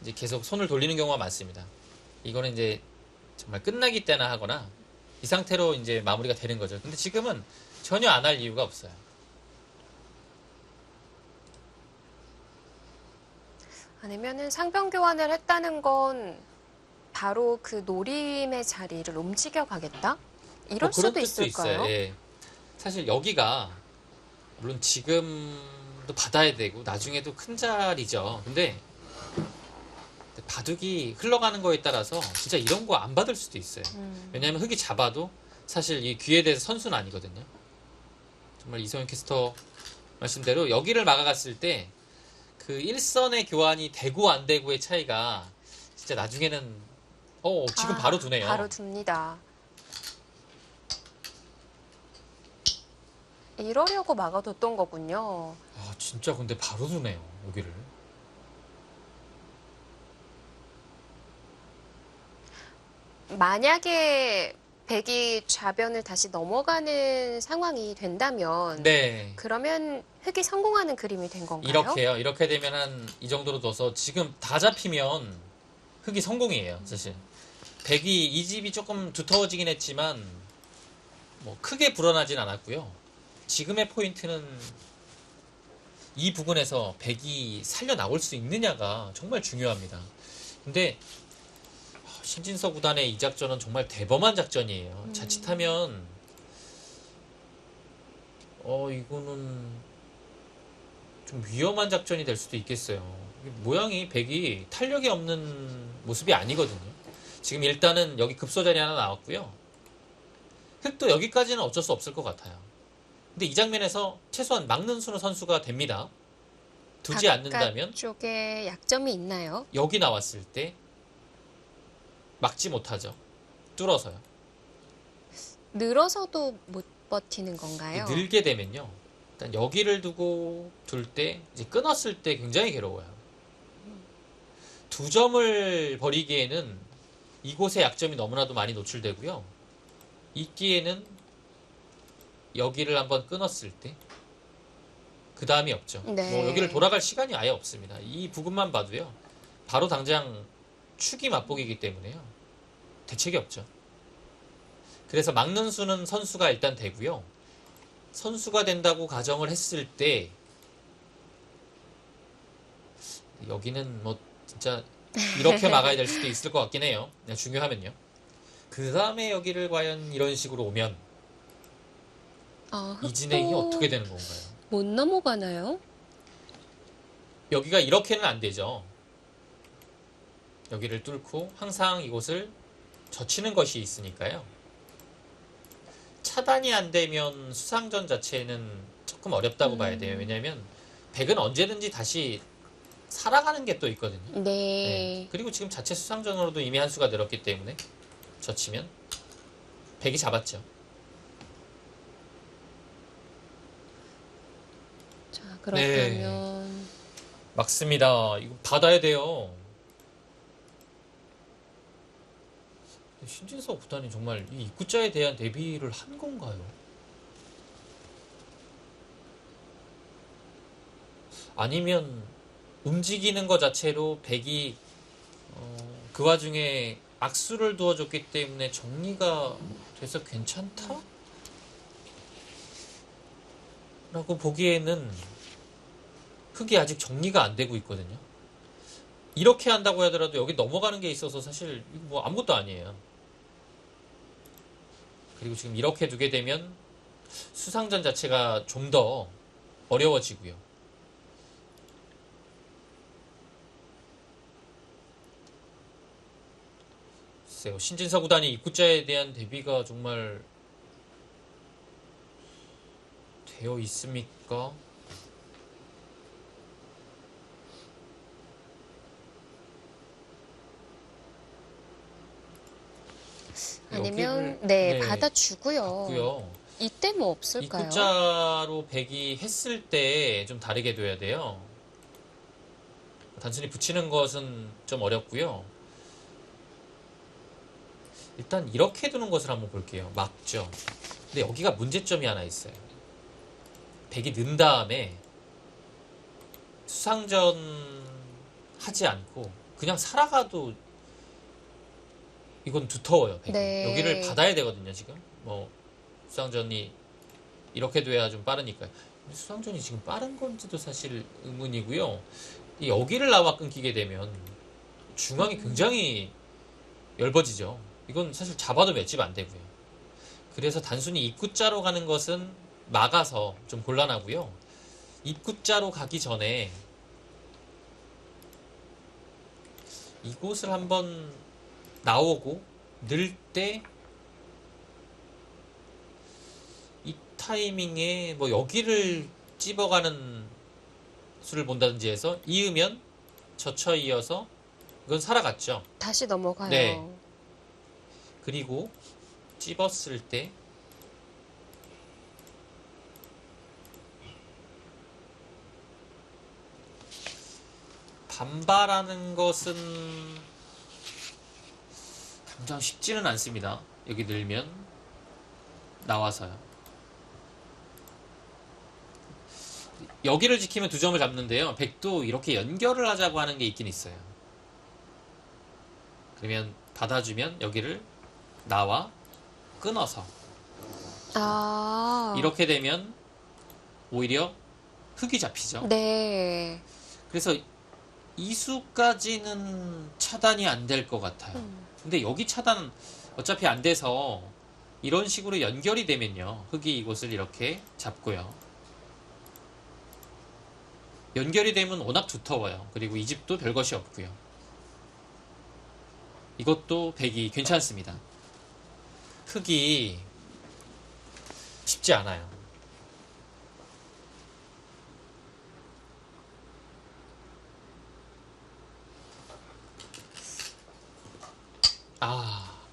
이제 계속 손을 돌리는 경우가 많습니다. 이거는 이제 정말 끝나기 때나 하거나 이 상태로 이제 마무리가 되는 거죠. 근데 지금은 전혀 안 할 이유가 없어요. 아니면은 상병 교환을 했다는 건 바로 그 노림의 자리를 움직여 가겠다? 이럴 그런 수도 뜻도 있을까요? 있어요. 예. 사실 여기가 물론 지금도 받아야 되고 나중에도 큰 자리죠. 근데 바둑이 흘러가는 거에 따라서 진짜 이런 거 안 받을 수도 있어요. 왜냐하면 흙이 잡아도 사실 이 귀에 대해서 선수는 아니거든요. 정말 이소영 캐스터 말씀대로 여기를 막아갔을 때 그 일선의 교환이 되고 안 되고의 차이가 진짜 나중에는 지금 바로 두네요. 바로 둡니다. 이러려고 막아뒀던 거군요. 진짜 근데 바로 두네요. 여기를. 만약에 백이 좌변을 다시 넘어가는 상황이 된다면 네. 그러면 흙이 성공하는 그림이 된 건가요? 이렇게요. 이렇게 되면 한 이 정도로 둬서 지금 다 잡히면 흙이 성공이에요. 사실. 백이 이 집이 조금 두터워지긴 했지만 뭐 크게 불어나진 않았고요. 지금의 포인트는 이 부분에서 백이 살려 나올 수 있느냐가 정말 중요합니다. 근데 신진서 구단의 이 작전은 정말 대범한 작전이에요. 자칫하면 이거는 좀 위험한 작전이 될 수도 있겠어요. 모양이 백이 탄력이 없는 모습이 아니거든요. 지금 일단은 여기 급소 자리 하나 나왔고요. 흙도 여기까지는 어쩔 수 없을 것 같아요. 근데 이 장면에서 최소한 막는 수는 선수가 됩니다. 두지 않는다면 쪽에 약점이 있나요? 여기 나왔을 때 막지 못하죠. 뚫어서요. 늘어서도 못 버티는 건가요? 늘게 되면요. 일단 여기를 두고 둘 때 이제 끊었을 때 굉장히 괴로워요. 두 점을 버리기에는 이곳의 약점이 너무나도 많이 노출되고요. 이 기에는 여기를 한번 끊었을 때 그 다음이 없죠. 네. 뭐 여기를 돌아갈 시간이 아예 없습니다. 이 부분만 봐도요. 바로 당장 축이 맞보기이기 때문에요. 대책이 없죠. 그래서 막는 수는 선수가 일단 되고요. 선수가 된다고 가정을 했을 때 여기는 뭐 진짜 이렇게 막아야 될 수도 있을 것 같긴 해요. 그냥 중요하면요. 그 다음에 여기를 과연 이런 식으로 오면 이 진행이 어떻게 되는 건가요? 못 넘어가나요? 여기가 이렇게는 안 되죠. 여기를 뚫고 항상 이곳을 젖히는 것이 있으니까요. 차단이 안 되면 수상전 자체는 조금 어렵다고 봐야 돼요. 왜냐하면 백은 언제든지 다시 살아가는 게 또 있거든요. 네. 네. 그리고 지금 자체 수상전으로도 이미 한 수가 늘었기 때문에 젖히면 백이 잡았죠. 자, 그렇다면 막습니다. 이거 받아야 돼요. 신진석 구단이 정말 이 입구자에 대한 대비를 한 건가요? 아니면 움직이는 것 자체로 백이 그 와중에 악수를 두어줬기 때문에 정리가 돼서 괜찮다? 라고 보기에는 흙이 아직 정리가 안 되고 있거든요. 이렇게 한다고 하더라도 여기 넘어가는 게 있어서 사실 뭐 아무것도 아니에요. 그리고 지금 이렇게 두게 되면 수상전 자체가 좀 더 어려워지고요. 글쎄요, 신진서 구단이 입구자에 대한 대비가 정말 되어 있습니까? 아니면 여기를, 네, 받아주고요. 받고요. 이때 뭐 없을까요? 입구자로 백이 했을 때 좀 다르게 둬야 돼요. 단순히 붙이는 것은 좀 어렵고요. 일단 이렇게 두는 것을 한번 볼게요. 막죠. 근데 여기가 문제점이 하나 있어요. 백이 는 다음에 수상전 하지 않고 그냥 살아가도 이건 두터워요. 백이. 네. 여기를 받아야 되거든요. 지금 뭐 수상전이 이렇게 돼야 좀 빠르니까요. 수상전이 지금 빠른 건지도 사실 의문이고요. 여기를 나와 끊기게 되면 중앙이 굉장히 얇아지죠. 이건 사실 잡아도 맷집 안 되고요. 그래서 단순히 입구자로 가는 것은 막아서 좀 곤란하고요. 입구자로 가기 전에 이곳을 한번 나오고 늘 때 이 타이밍에 뭐 여기를 찝어가는 수를 본다든지 해서 이으면 젖혀 이어서 이건 살아갔죠. 다시 넘어가요. 네. 그리고 찝었을 때 반발하는 것은 당장 쉽지는 않습니다. 여기 늘면 나와서요. 여기를 지키면 2점을 잡는데요. 백도 이렇게 연결을 하자고 하는 게 있긴 있어요. 그러면 받아주면 여기를 나와 끊어서 이렇게 되면 오히려 흙이 잡히죠. 네. 그래서 이 수까지는 차단이 안 될 것 같아요. 근데 여기 차단은 어차피 안 돼서 이런 식으로 연결이 되면요. 흙이 이곳을 이렇게 잡고요. 연결이 되면 워낙 두터워요. 그리고 이 집도 별것이 없고요. 이것도 백이 괜찮습니다. 흙이 쉽지 않아요.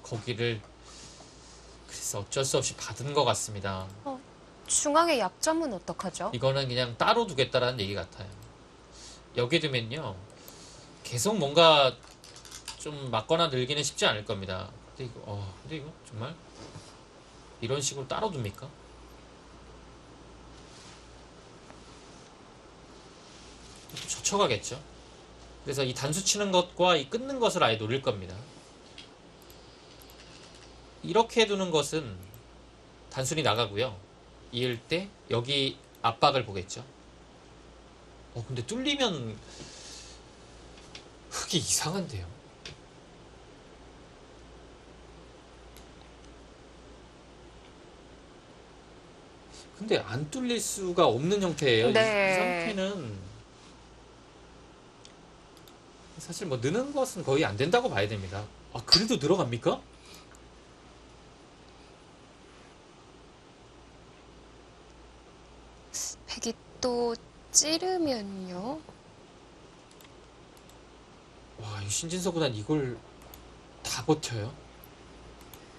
거기를 그래서 어쩔 수 없이 받은 것 같습니다. 중앙의 약점은 어떡하죠? 이거는 그냥 따로 두겠다라는 얘기 같아요. 여기 두면요. 계속 뭔가 좀 맞거나 늘기는 쉽지 않을 겁니다. 근데 이거 정말 이런 식으로 따로 둡니까? 젖혀가겠죠. 그래서 이 단수 치는 것과 이 끊는 것을 아예 노릴 겁니다. 이렇게 두는 것은 단순히 나가고요. 이을 때 여기 압박을 보겠죠. 근데 뚫리면 흙이 이상한데요. 근데 안 뚫릴 수가 없는 형태예요. 네. 이 상태는 사실 뭐 느는 것은 거의 안 된다고 봐야 됩니다. 그래도 늘어갑니까? 백이 또 찌르면요. 와, 이 신진서 구단 이걸 다 버텨요.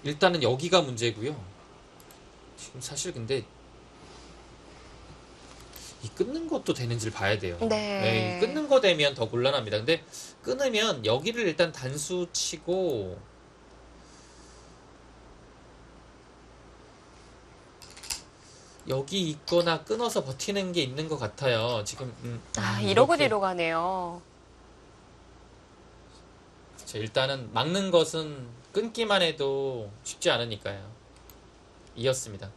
일단은 여기가 문제고요. 지금 사실 근데 이 끊는 것도 되는지를 봐야 돼요. 네. 이 끊는 거 되면 더 곤란합니다. 근데 끊으면 여기를 일단 단수 치고 여기 있거나 끊어서 버티는 게 있는 것 같아요. 지금 이러고 이렇게. 뒤로 가네요. 자, 일단은 막는 것은 끊기만 해도 쉽지 않으니까요. 이었습니다.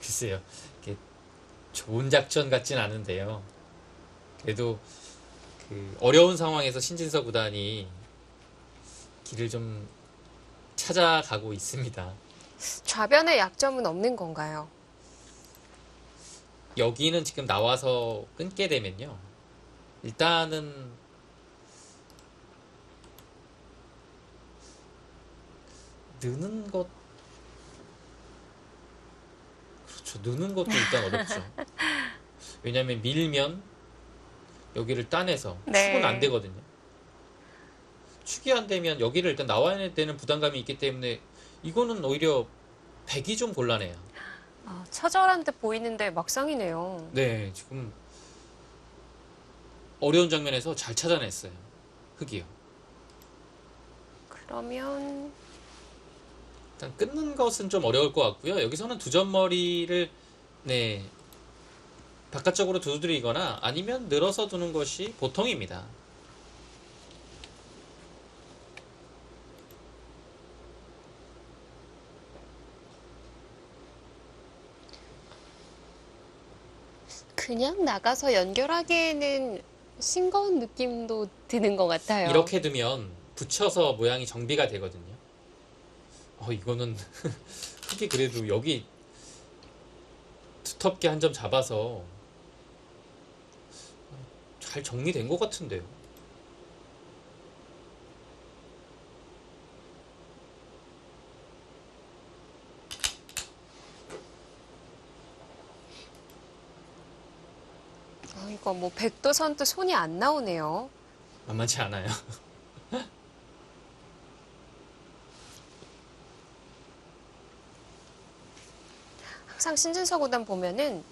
글쎄요. 이게 좋은 작전 같진 않은데요. 그래도 그 어려운 상황에서 신진서 구단이 길을 좀 찾아가고 있습니다. 좌변의 약점은 없는 건가요? 여기는 지금 나와서 끊게 되면요. 일단은 느는 것 그렇죠. 느는 것도 일단 어렵죠. 왜냐하면 밀면 여기를 따내서 네. 축은 안 되거든요. 축이 안 되면 여기를 일단 나와야 되는 부담감이 있기 때문에 이거는 오히려 백이 좀 곤란해요. 처절한 듯 보이는데 막상이네요. 네, 지금 어려운 장면에서 잘 찾아냈어요. 흑이요. 그러면 일단 끊는 것은 좀 어려울 것 같고요. 여기서는 두 점머리를 네 바깥쪽으로 두드리거나 아니면 늘어서 두는 것이 보통입니다. 그냥 나가서 연결하기에는 싱거운 느낌도 드는 것 같아요. 이렇게 두면 붙여서 모양이 정비가 되거든요. 이거는 흑이 그래도 여기 두텁게 한 점 잡아서 잘 정리된 것 같은데요. 이거 뭐 백도 선도 손이 안 나오네요. 만만치 않아요. 항상 신진서 구단 보면은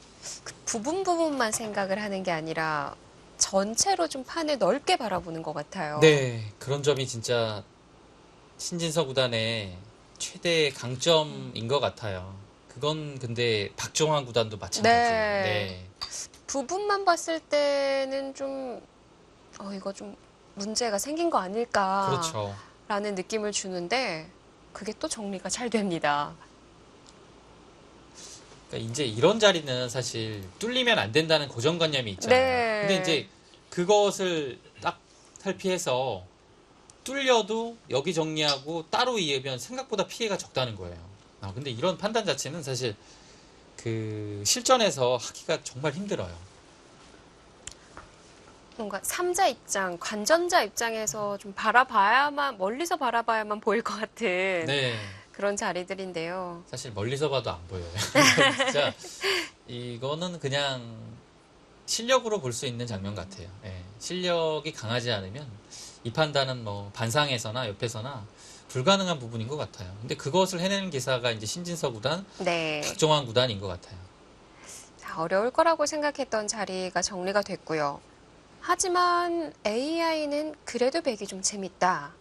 그 부분만 생각을 하는 게 아니라 전체로 좀 판을 넓게 바라보는 것 같아요. 네, 그런 점이 진짜 신진서 구단의 최대 강점인 것 같아요. 그건 근데 박종환 구단도 마찬가지예요. 네. 부분만 봤을 때는 좀 이거 좀 문제가 생긴 거 아닐까라는 그렇죠. 느낌을 주는데 그게 또 정리가 잘 됩니다. 그러니까 이제 이런 자리는 사실 뚫리면 안 된다는 고정관념이 있잖아요. 네. 근데 이제 그것을 딱 탈피해서 뚫려도 여기 정리하고 따로 이으면 생각보다 피해가 적다는 거예요. 근데 이런 판단 자체는 사실 그 실전에서 하기가 정말 힘들어요. 뭔가 삼자 입장, 관전자 입장에서 좀 바라봐야만, 멀리서 바라봐야만 보일 것 같은 네. 그런 자리들인데요. 사실 멀리서 봐도 안 보여요. 진짜 이거는 그냥 실력으로 볼 수 있는 장면 같아요. 예, 실력이 강하지 않으면 이 판단은 뭐 반상에서나 옆에서나 불가능한 부분인 것 같아요. 근데 그것을 해내는 기사가 이제 신진서 구단, 네. 박종환 구단인 것 같아요. 자, 어려울 거라고 생각했던 자리가 정리가 됐고요. 하지만 AI는 그래도 백이 좀 재밌다.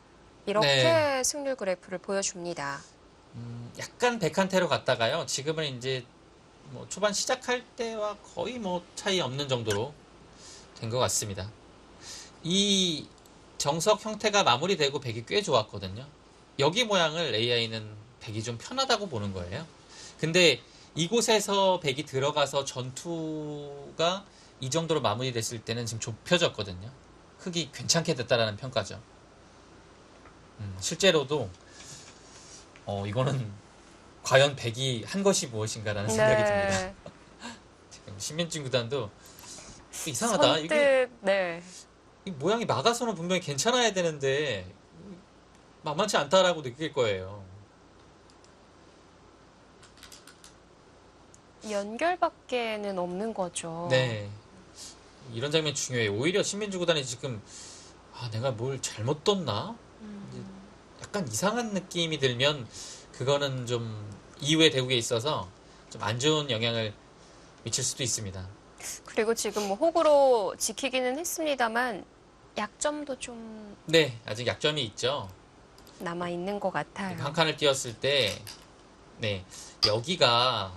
이렇게 네. 승률 그래프를 보여줍니다. 약간 백한테로 갔다가요. 지금은 이제 뭐 초반 시작할 때와 거의 뭐 차이 없는 정도로 된 것 같습니다. 이 정석 형태가 마무리되고 백이 꽤 좋았거든요. 여기 모양을 AI는 백이 좀 편하다고 보는 거예요. 근데 이곳에서 백이 들어가서 전투가 이 정도로 마무리됐을 때는 지금 좁혀졌거든요. 흙이 괜찮게 됐다라는 평가죠. 실제로도 이거는 과연 백이 한 것이 무엇인가라는 생각이 듭니다. 네. 지금 신민준 구단도 이상하다. 선뜻, 네. 이 모양이 막아서는 분명히 괜찮아야 되는데 만만치 않다라고 느낄 거예요. 연결밖에는 없는 거죠. 네. 이런 장면 중요해요. 오히려 신민주 구단이 지금 내가 뭘 잘못 뒀나? 이제 약간 이상한 느낌이 들면 그거는 좀 이후의 대국에 있어서 좀 안 좋은 영향을 미칠 수도 있습니다. 그리고 지금 뭐 호구로 지키기는 했습니다만 약점도 좀 네, 아직 약점이 있죠. 남아 있는 것 같아요. 한 칸을 띄웠을 때, 네, 여기가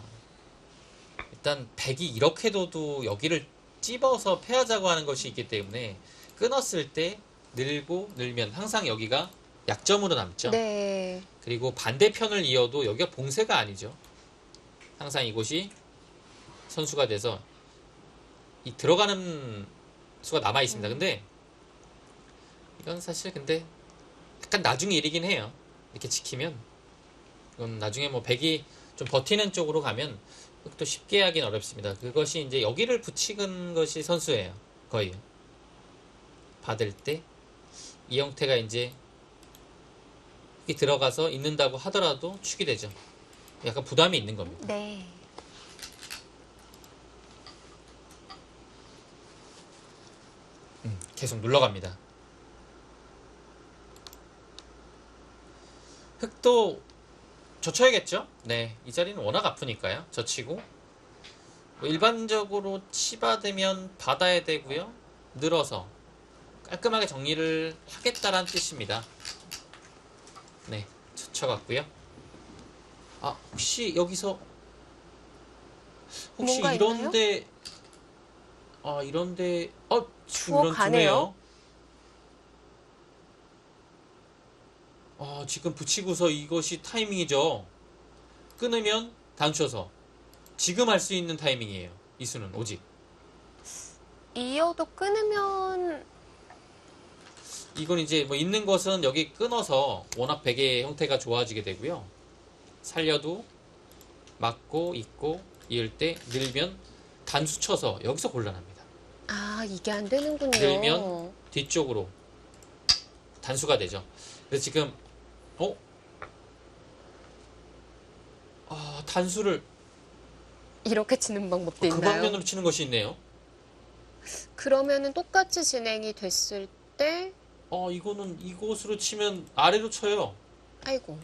일단 백이 이렇게 둬도 여기를 찝어서 패하자고 하는 것이 있기 때문에 끊었을 때 늘면 항상 여기가 약점으로 남죠. 네. 그리고 반대편을 이어도 여기가 봉쇄가 아니죠. 항상 이곳이 선수가 돼서 이 들어가는 수가 남아 있습니다. 근데 이건 사실 근데 약간 나중에 일이긴 해요. 이렇게 지키면 이건 나중에 뭐 백이 좀 버티는 쪽으로 가면 또 쉽게 하긴 어렵습니다. 그것이 이제 여기를 붙이는 것이 선수예요. 거의 받을 때 이 형태가 이제 들어가서 있는다고 하더라도 축이 되죠. 약간 부담이 있는 겁니다. 네. 계속 눌러갑니다. 흙도 젖혀야겠죠? 네, 이 자리는 워낙 아프니까요. 젖히고 뭐 일반적으로 치받으면 받아야 되고요. 늘어서 깔끔하게 정리를 하겠다라는 뜻입니다. 네, 젖혀갔고요. 혹시 여기서 혹시 뭔가 이런데 이런데 지금 주워 이런 가네요. 두네요. 지금 붙이고서 이것이 타이밍이죠. 끊으면 단추어서 지금 할 수 있는 타이밍이에요. 이 수는 오직 이어도 끊으면 이건 이제 뭐 있는 것은 여기 끊어서 워낙 베개의 형태가 좋아지게 되고요. 살려도 막고 있고 이을 때 늘면 단수 쳐서 여기서 곤란합니다. 이게 안 되는군요. 늘면 뒤쪽으로 단수가 되죠. 그래서 지금 단수를 이렇게 치는 방법도 그 있나요? 방면으로 치는 것이 있네요. 그러면은 똑같이 진행이 됐을 때 이거는 이곳으로 치면 아래로 쳐요. 아이고.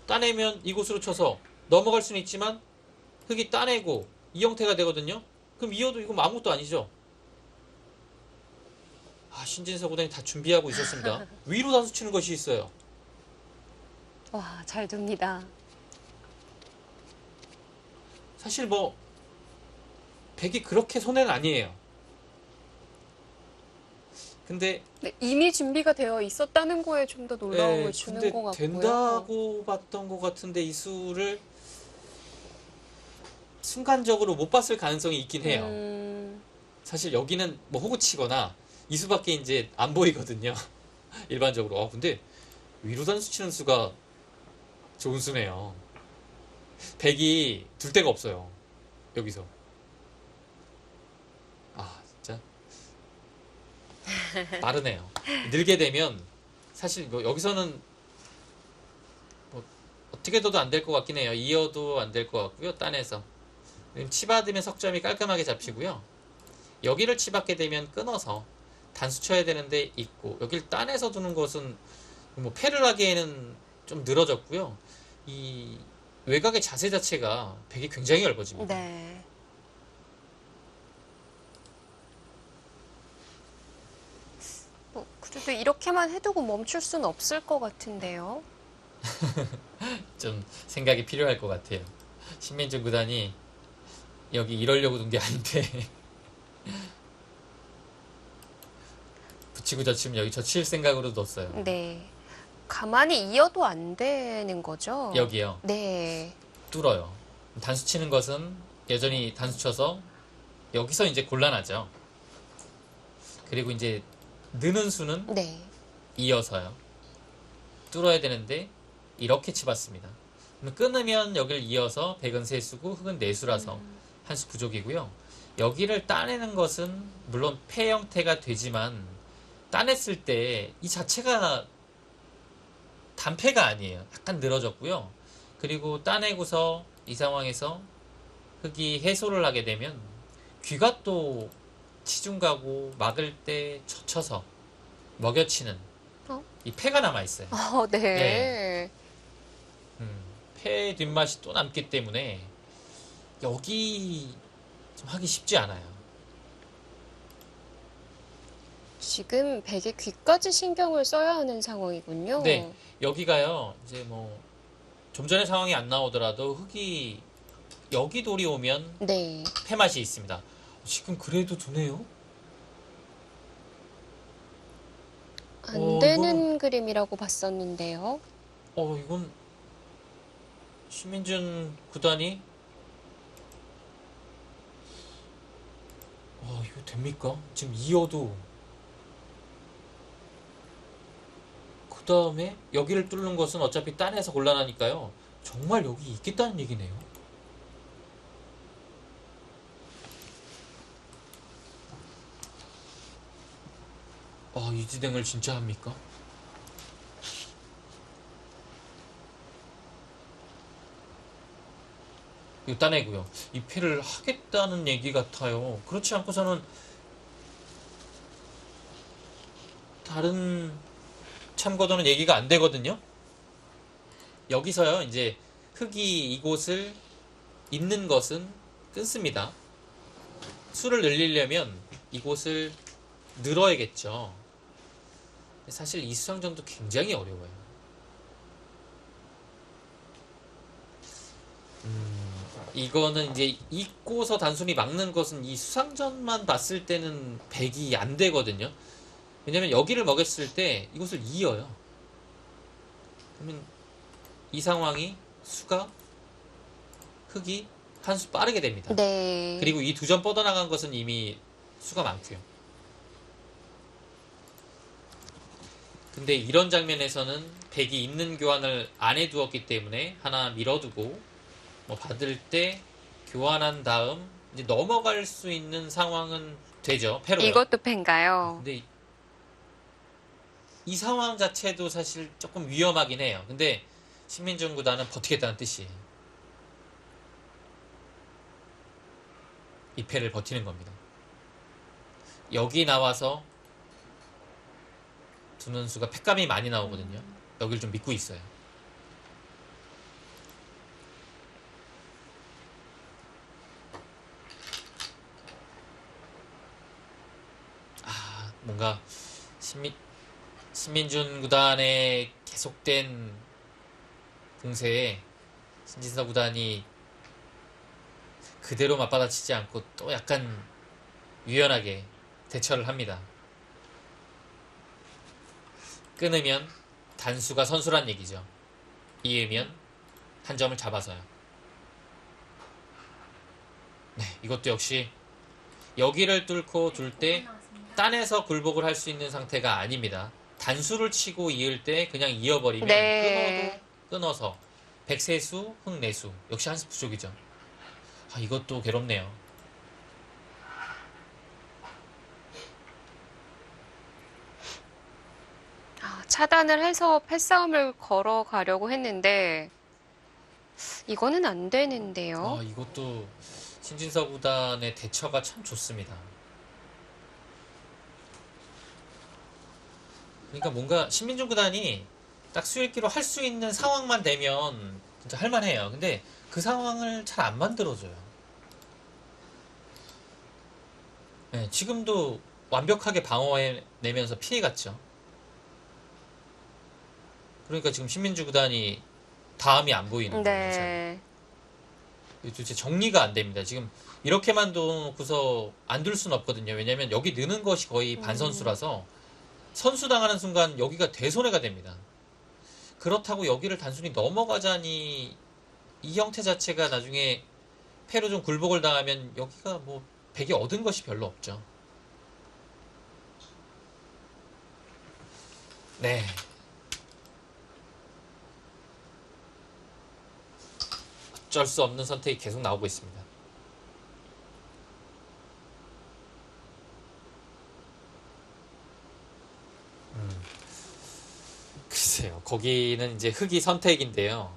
따내면 이곳으로 쳐서 넘어갈 수는 있지만 흙이 따내고 이 형태가 되거든요. 그럼 이어도 이거 아무것도 아니죠. 신진서 구단이 다 준비하고 있었습니다. 위로 단수 치는 것이 있어요. 와, 잘 됩니다. 사실 뭐 백이 그렇게 손해는 아니에요. 근데 네, 이미 준비가 되어 있었다는 거에 좀 더 놀라움을 주는 근데 것 같고요. 된다고 봤던 것 같은데 이 수를 순간적으로 못 봤을 가능성이 있긴 해요. 사실 여기는 뭐 호구 치거나 이 수밖에 이제 안 보이거든요. 일반적으로. 근데 위로 단수 치는 수가 좋은 수네요. 백이 둘 데가 없어요. 여기서. 진짜 빠르네요. 늘게 되면 사실 뭐 여기서는 뭐 어떻게 둬도 안 될 것 같긴 해요. 이어도 안 될 것 같고요. 딴에서 치받으면 석점이 깔끔하게 잡히고요. 여기를 치받게 되면 끊어서 단수 쳐야 되는데 있고 여기를 딴에서 두는 것은 뭐 패를 하기에는 좀 늘어졌고요. 이 외곽의 자세 자체가 백이 굉장히 얇아집니다. 네. 이렇게만 해두고 멈출 수는 없을 것 같은데요. 좀 생각이 필요할 것 같아요. 신민준 구단이 여기 이러려고 둔 게 아닌데 붙이고 젖히면 여기 젖힐 생각으로 뒀어요. 네. 가만히 이어도 안 되는 거죠? 여기요. 네. 뚫어요. 단수 치는 것은 여전히 단수 쳐서 여기서 이제 곤란하죠. 그리고 이제 느는 수는 네. 이어서요. 뚫어야 되는데 이렇게 치봤습니다. 그럼 끊으면 여기를 이어서 백은 세수고 흑은 네수라서 한 수 부족이고요. 여기를 따내는 것은 물론 패 형태가 되지만 따냈을 때 이 자체가 단패가 아니에요. 약간 늘어졌고요. 그리고 따내고서 이 상황에서 흑이 해소를 하게 되면 귀가 또 치중 가고 막을 때 젖혀서 먹여치는 어? 이 패가 남아있어요. 네. 네. 패 뒷맛이 또 남기 때문에 여기 좀 하기 쉽지 않아요. 지금 백의 귀까지 신경을 써야 하는 상황이군요. 네, 여기가요. 이제 뭐 좀 전에 상황이 안 나오더라도 흑이 여기 돌이 오면 네. 패맛이 있습니다. 지금 그래도 두네요. 안 되는 그림이라고 봤었는데요. 이건 신민준 구단이 이거 됩니까? 지금 이어도 그 다음에 여기를 뚫는 것은 어차피 딴에서 곤란하니까요. 정말 여기 있겠다는 얘기네요. 이지댕을 진짜 합니까? 이거 따내고요. 이 패를 하겠다는 얘기 같아요. 그렇지 않고서는 다른 참고도는 얘기가 안 되거든요. 여기서요, 이제 흑이 이곳을 있는 것은 끊습니다. 수를 늘리려면 이곳을 늘어야겠죠. 사실 이 수상전도 굉장히 어려워요. 이거는 이제 잊고서 단순히 막는 것은 이 수상전만 봤을 때는 백이 안 되거든요. 왜냐면 여기를 먹였을 때 이곳을 이어요. 그러면 이 상황이 수가 흑이 한 수 빠르게 됩니다. 네. 그리고 이 두 점 뻗어나간 것은 이미 수가 많고요. 근데 이런 장면에서는 백이 있는 교환을 안 해두었기 때문에 하나 밀어두고 뭐 받을 때 교환한 다음 이제 넘어갈 수 있는 상황은 되죠. 패로요. 이것도 패인가요? 근데 이 상황 자체도 사실 조금 위험하긴 해요. 근데 신민준 구단은 버티겠다는 뜻이에요. 이 패를 버티는 겁니다. 여기 나와서 두는 수가 패감이 많이 나오거든요. 여길 좀 믿고 있어요. 뭔가 신민준 구단의 계속된 공세에 신진서 구단이 그대로 맞받아치지 않고 또 약간 유연하게 대처를 합니다. 끊으면 단수가 선수란 얘기죠. 이으면 한 점을 잡아서요. 네, 이것도 역시 여기를 뚫고 둘 때 딴에서 굴복을 할 수 있는 상태가 아닙니다. 단수를 치고 이을 때 그냥 이어버리면 네. 끊어서 백세수, 흑내수 역시 한 수 부족이죠. 이것도 괴롭네요. 차단을 해서 패싸움을 걸어가려고 했는데 이거는 안 되는데요. 이것도 신진서 구단의 대처가 참 좋습니다. 그러니까 뭔가 신민준 구단이 딱 수읽기로 할 수 있는 상황만 되면 진짜 할만해요. 근데 그 상황을 잘 안 만들어줘요. 네, 지금도 완벽하게 방어해내면서 피해갔죠. 그러니까 지금 신민주 구단이 다음이 안 보이는 거예요. 잘. 네. 도대체 정리가 안 됩니다. 지금 이렇게만 둬놓고서 안 둘 수는 없거든요. 왜냐하면 여기 느는 것이 거의 반선수라서 선수 당하는 순간 여기가 대손해가 됩니다. 그렇다고 여기를 단순히 넘어가자니 이 형태 자체가 나중에 패로 좀 굴복을 당하면 여기가 뭐 백이 얻은 것이 별로 없죠. 네. 어쩔 수 없는 선택이 계속 나오고 있습니다. 글쎄요. 거기는 이제 흙이 선택인데요.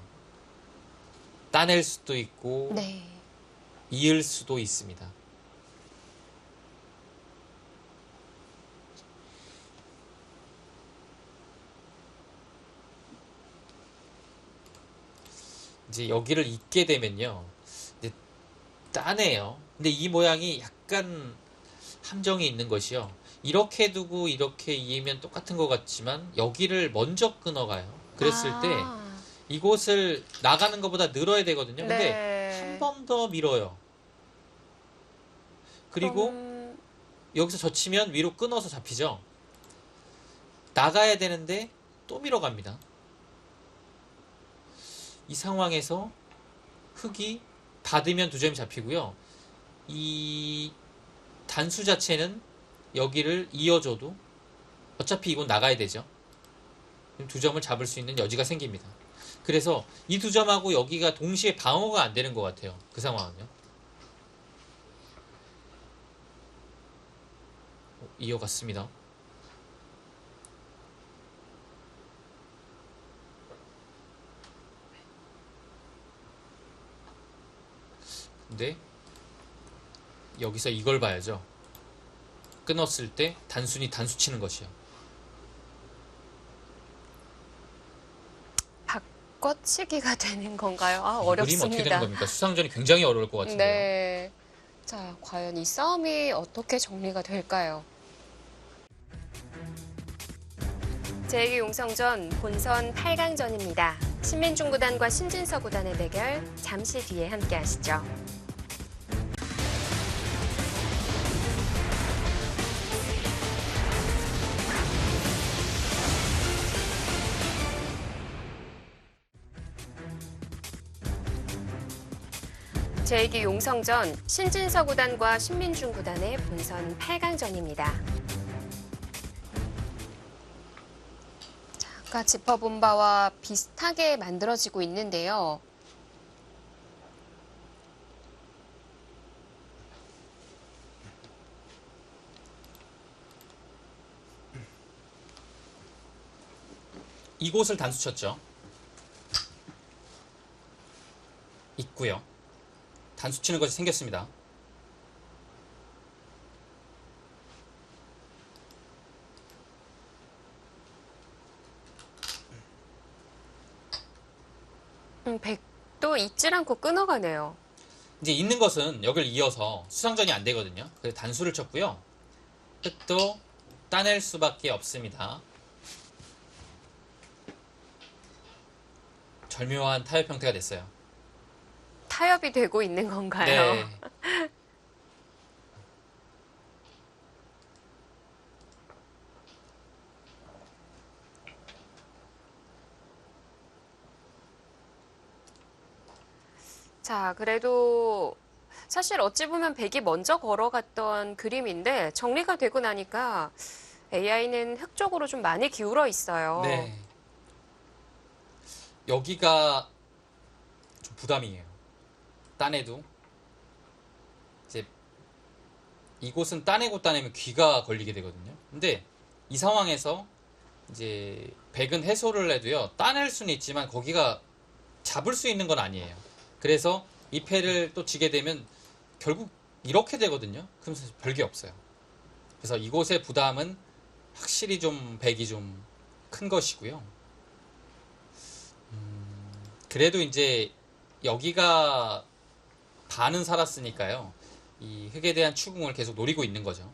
따낼 수도 있고 네. 이을 수도 있습니다. 이제 여기를 잇게 되면요. 이제 따네요. 근데 이 모양이 약간 함정이 있는 것이요. 이렇게 두고 이렇게 이으면 똑같은 것 같지만 여기를 먼저 끊어가요. 그랬을 때 이곳을 나가는 것보다 늘어야 되거든요. 근데 네. 한 번 더 밀어요. 그리고 여기서 젖히면 위로 끊어서 잡히죠. 나가야 되는데 또 밀어갑니다. 이 상황에서 흙이 닫으면 2점이 잡히고요. 이 단수 자체는 여기를 이어줘도 어차피 이건 나가야 되죠. 2점을 잡을 수 있는 여지가 생깁니다. 그래서 이 2점하고 여기가 동시에 방어가 안 되는 것 같아요. 그 상황은요. 이어갔습니다. 근데 여기서 이걸 봐야죠. 끊었을 때 단순히 단수 치는 것이요. 바꿔치기가 되는 건가요? 아, 그림 어떻게 되는 어렵습니다. 겁니까? 수상전이 굉장히 어려울 것 같은데요. 네. 자, 과연 이 싸움이 어떻게 정리가 될까요? 제2 용성전 본선 8강전입니다. 신민중 구단과 신진서 구단의 대결 잠시 뒤에 함께 하시죠. 제2기 용성전 신진서 구단과 신민중 구단의 본선 8강전입니다. 아까 짚어본 바와 비슷하게 만들어지고 있는데요. 이곳을 단수 쳤죠. 있고요. 단수 치는 것이 생겼습니다. 백도 잊질 않고 끊어가네요. 이제 있는 것은 여기를 이어서 수상전이 안 되거든요. 그래서 단수를 쳤고요. 흙도 따낼 수밖에 없습니다. 절묘한 타협 형태가 됐어요. 타협이 되고 있는 건가요? 네. 자, 그래도 사실 어찌 보면 백이 먼저 걸어갔던 그림인데 정리가 되고 나니까 AI는 흙 쪽으로 좀 많이 기울어 있어요. 네. 여기가 좀 부담이에요. 따내도 이제 이곳은 따내고 따내면 귀가 걸리게 되거든요. 근데 이 상황에서 이제 백은 해소를 해도요. 따낼 수는 있지만 거기가 잡을 수 있는 건 아니에요. 그래서 이 패를 또 지게 되면 결국 이렇게 되거든요. 그러면서 별게 없어요. 그래서 이곳의 부담은 확실히 좀 백이 좀 큰 것이고요. 그래도 이제 여기가 반은 살았으니까요. 이 흙에 대한 추궁을 계속 노리고 있는 거죠.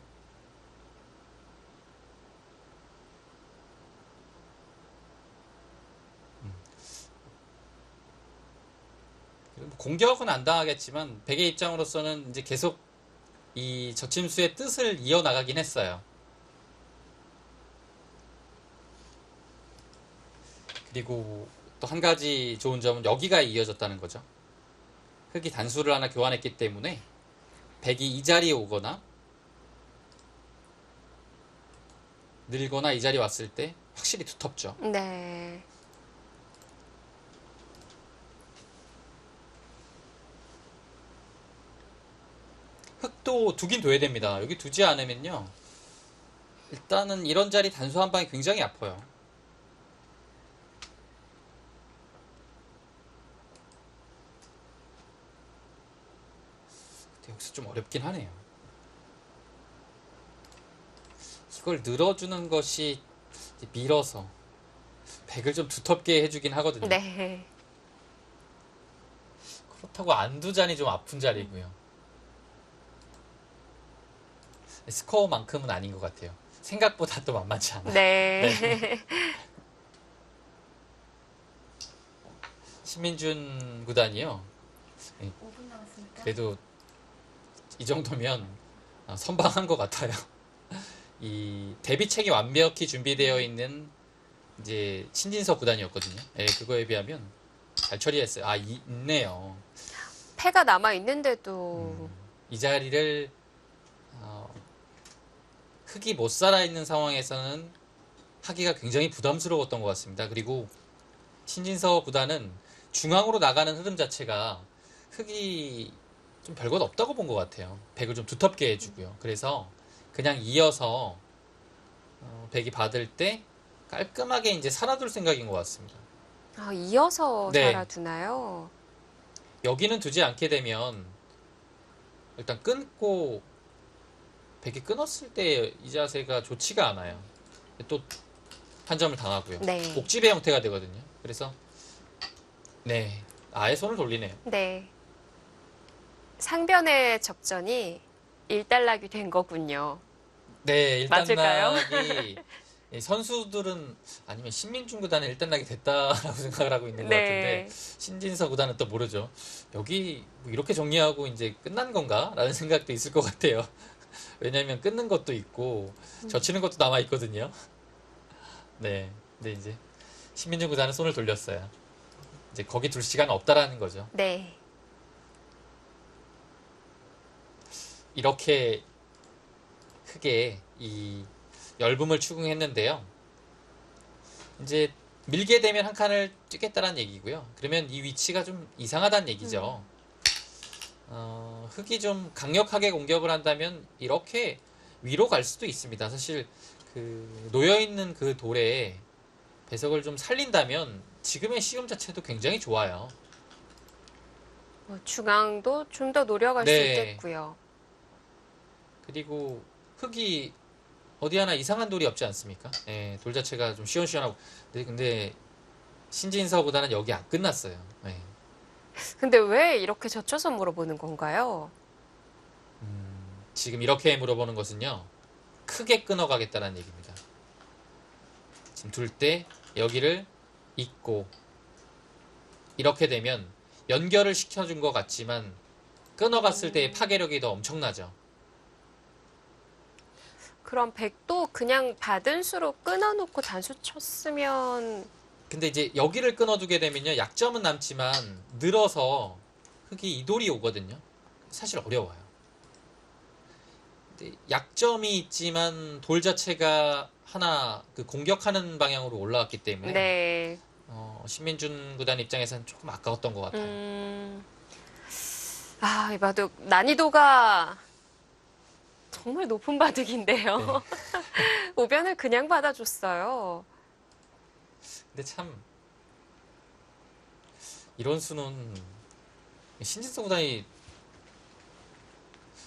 공격은 안 당하겠지만 백의 입장으로서는 이제 계속 이 저침수의 뜻을 이어나가긴 했어요. 그리고 또 한 가지 좋은 점은 여기가 이어졌다는 거죠. 흑이 단수를 하나 교환했기 때문에 백이 이 자리에 오거나 늘거나 이 자리에 왔을 때 확실히 두텁죠. 네. 흑도 두긴 둬야 됩니다. 여기 두지 않으면요. 일단은 이런 자리 단수 한 방이 굉장히 아파요. 근데 여기서 좀 어렵긴 하네요. 이걸 늘어주는 것이 이제 밀어서 백을 좀 두텁게 해주긴 하거든요. 네. 그렇다고 안 두자니 좀 아픈 자리고요. 스코어만큼은 아닌 것 같아요. 생각보다 또 만만치 않아요. 네. 신민준 구단이요. 그래도 이 정도면 선방한 것 같아요. 이 대비책이 완벽히 준비되어 있는 이제 신진서 구단이었거든요. 예, 그거에 비하면 잘 처리했어요. 있네요. 패가 남아 있는데도 이 자리를 흑이 못 살아 있는 상황에서는 하기가 굉장히 부담스러웠던 것 같습니다. 그리고 신진서 구단은 중앙으로 나가는 흐름 자체가 흑이 좀 별것 없다고 본 것 같아요. 백을 좀 두텁게 해주고요. 그래서 그냥 이어서 백이 받을 때 깔끔하게 이제 살아둘 생각인 것 같습니다. 이어서 네. 살아두나요? 여기는 두지 않게 되면 일단 끊고 백이 끊었을 때 이 자세가 좋지가 않아요. 또 한 점을 당하고요. 네. 옥집의 형태가 되거든요. 그래서 네, 아예 손을 돌리네요. 네. 상변의 접전이 일단락이 된 거군요. 네, 맞을까요? 일단락이 선수들은 아니면 신민준 구단은 일단락이 됐다라고 생각을 하고 있는 것 네. 같은데 신진서 구단은 또 모르죠. 여기 뭐 이렇게 정리하고 이제 끝난 건가라는 생각도 있을 것 같아요. 왜냐하면 끊는 것도 있고 젖히는 것도 남아 있거든요. 네, 근데 이제 신민준 구단은 손을 돌렸어요. 이제 거기 둘 시간 없다라는 거죠. 네. 이렇게 크게 이 열분을 추궁했는데요. 이제 밀게 되면 한 칸을 찍겠다라는 얘기고요. 그러면 이 위치가 좀 이상하다는 얘기죠. 흑이 좀 강력하게 공격을 한다면 이렇게 위로 갈 수도 있습니다. 사실 그 놓여 있는 그 돌에 배석을 좀 살린다면 지금의 시험 자체도 굉장히 좋아요. 중앙도 좀 더 노려갈 수 네. 있겠고요. 그리고 흑이 어디 하나 이상한 돌이 없지 않습니까? 예, 돌 자체가 좀 시원시원하고. 근데 신진서보다는 여기 안 끝났어요. 예. 근데 왜 이렇게 젖혀서 물어보는 건가요? 지금 이렇게 물어보는 것은요. 크게 끊어가겠다는 얘기입니다. 지금 둘 때 여기를 잇고 이렇게 되면 연결을 시켜준 것 같지만 끊어갔을 때의 파괴력이 더 엄청나죠. 그럼 백도 그냥 받은 수로 끊어놓고 단수 쳤으면 근데 이제 여기를 끊어두게 되면요. 약점은 남지만 늘어서 흑이 이돌이 오거든요. 사실 어려워요. 근데 약점이 있지만 돌 자체가 하나 그 공격하는 방향으로 올라왔기 때문에 네. 신민준 구단 입장에서는 조금 아까웠던 것 같아요. 이 바둑 난이도가 정말 높은 바둑인데요. 네. 우변을 그냥 받아줬어요. 근데 참 이런 수는 신진서 구단이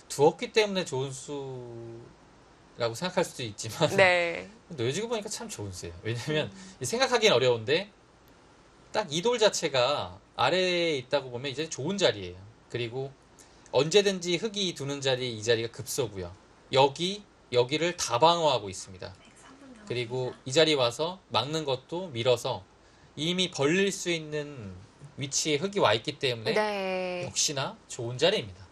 두었기 때문에 좋은 수라고 생각할 수도 있지만 네. 놓여지고 보니까 참 좋은 수예요. 왜냐면 생각하기는 어려운데 딱 이 돌 자체가 아래에 있다고 보면 이제 좋은 자리예요. 그리고 언제든지 흑이 두는 자리 이 자리가 급소고요. 여기를 다 방어하고 있습니다. 그리고 이 자리에 와서 막는 것도 밀어서 이미 벌릴 수 있는 위치에 흙이 와 있기 때문에 네. 역시나 좋은 자리입니다.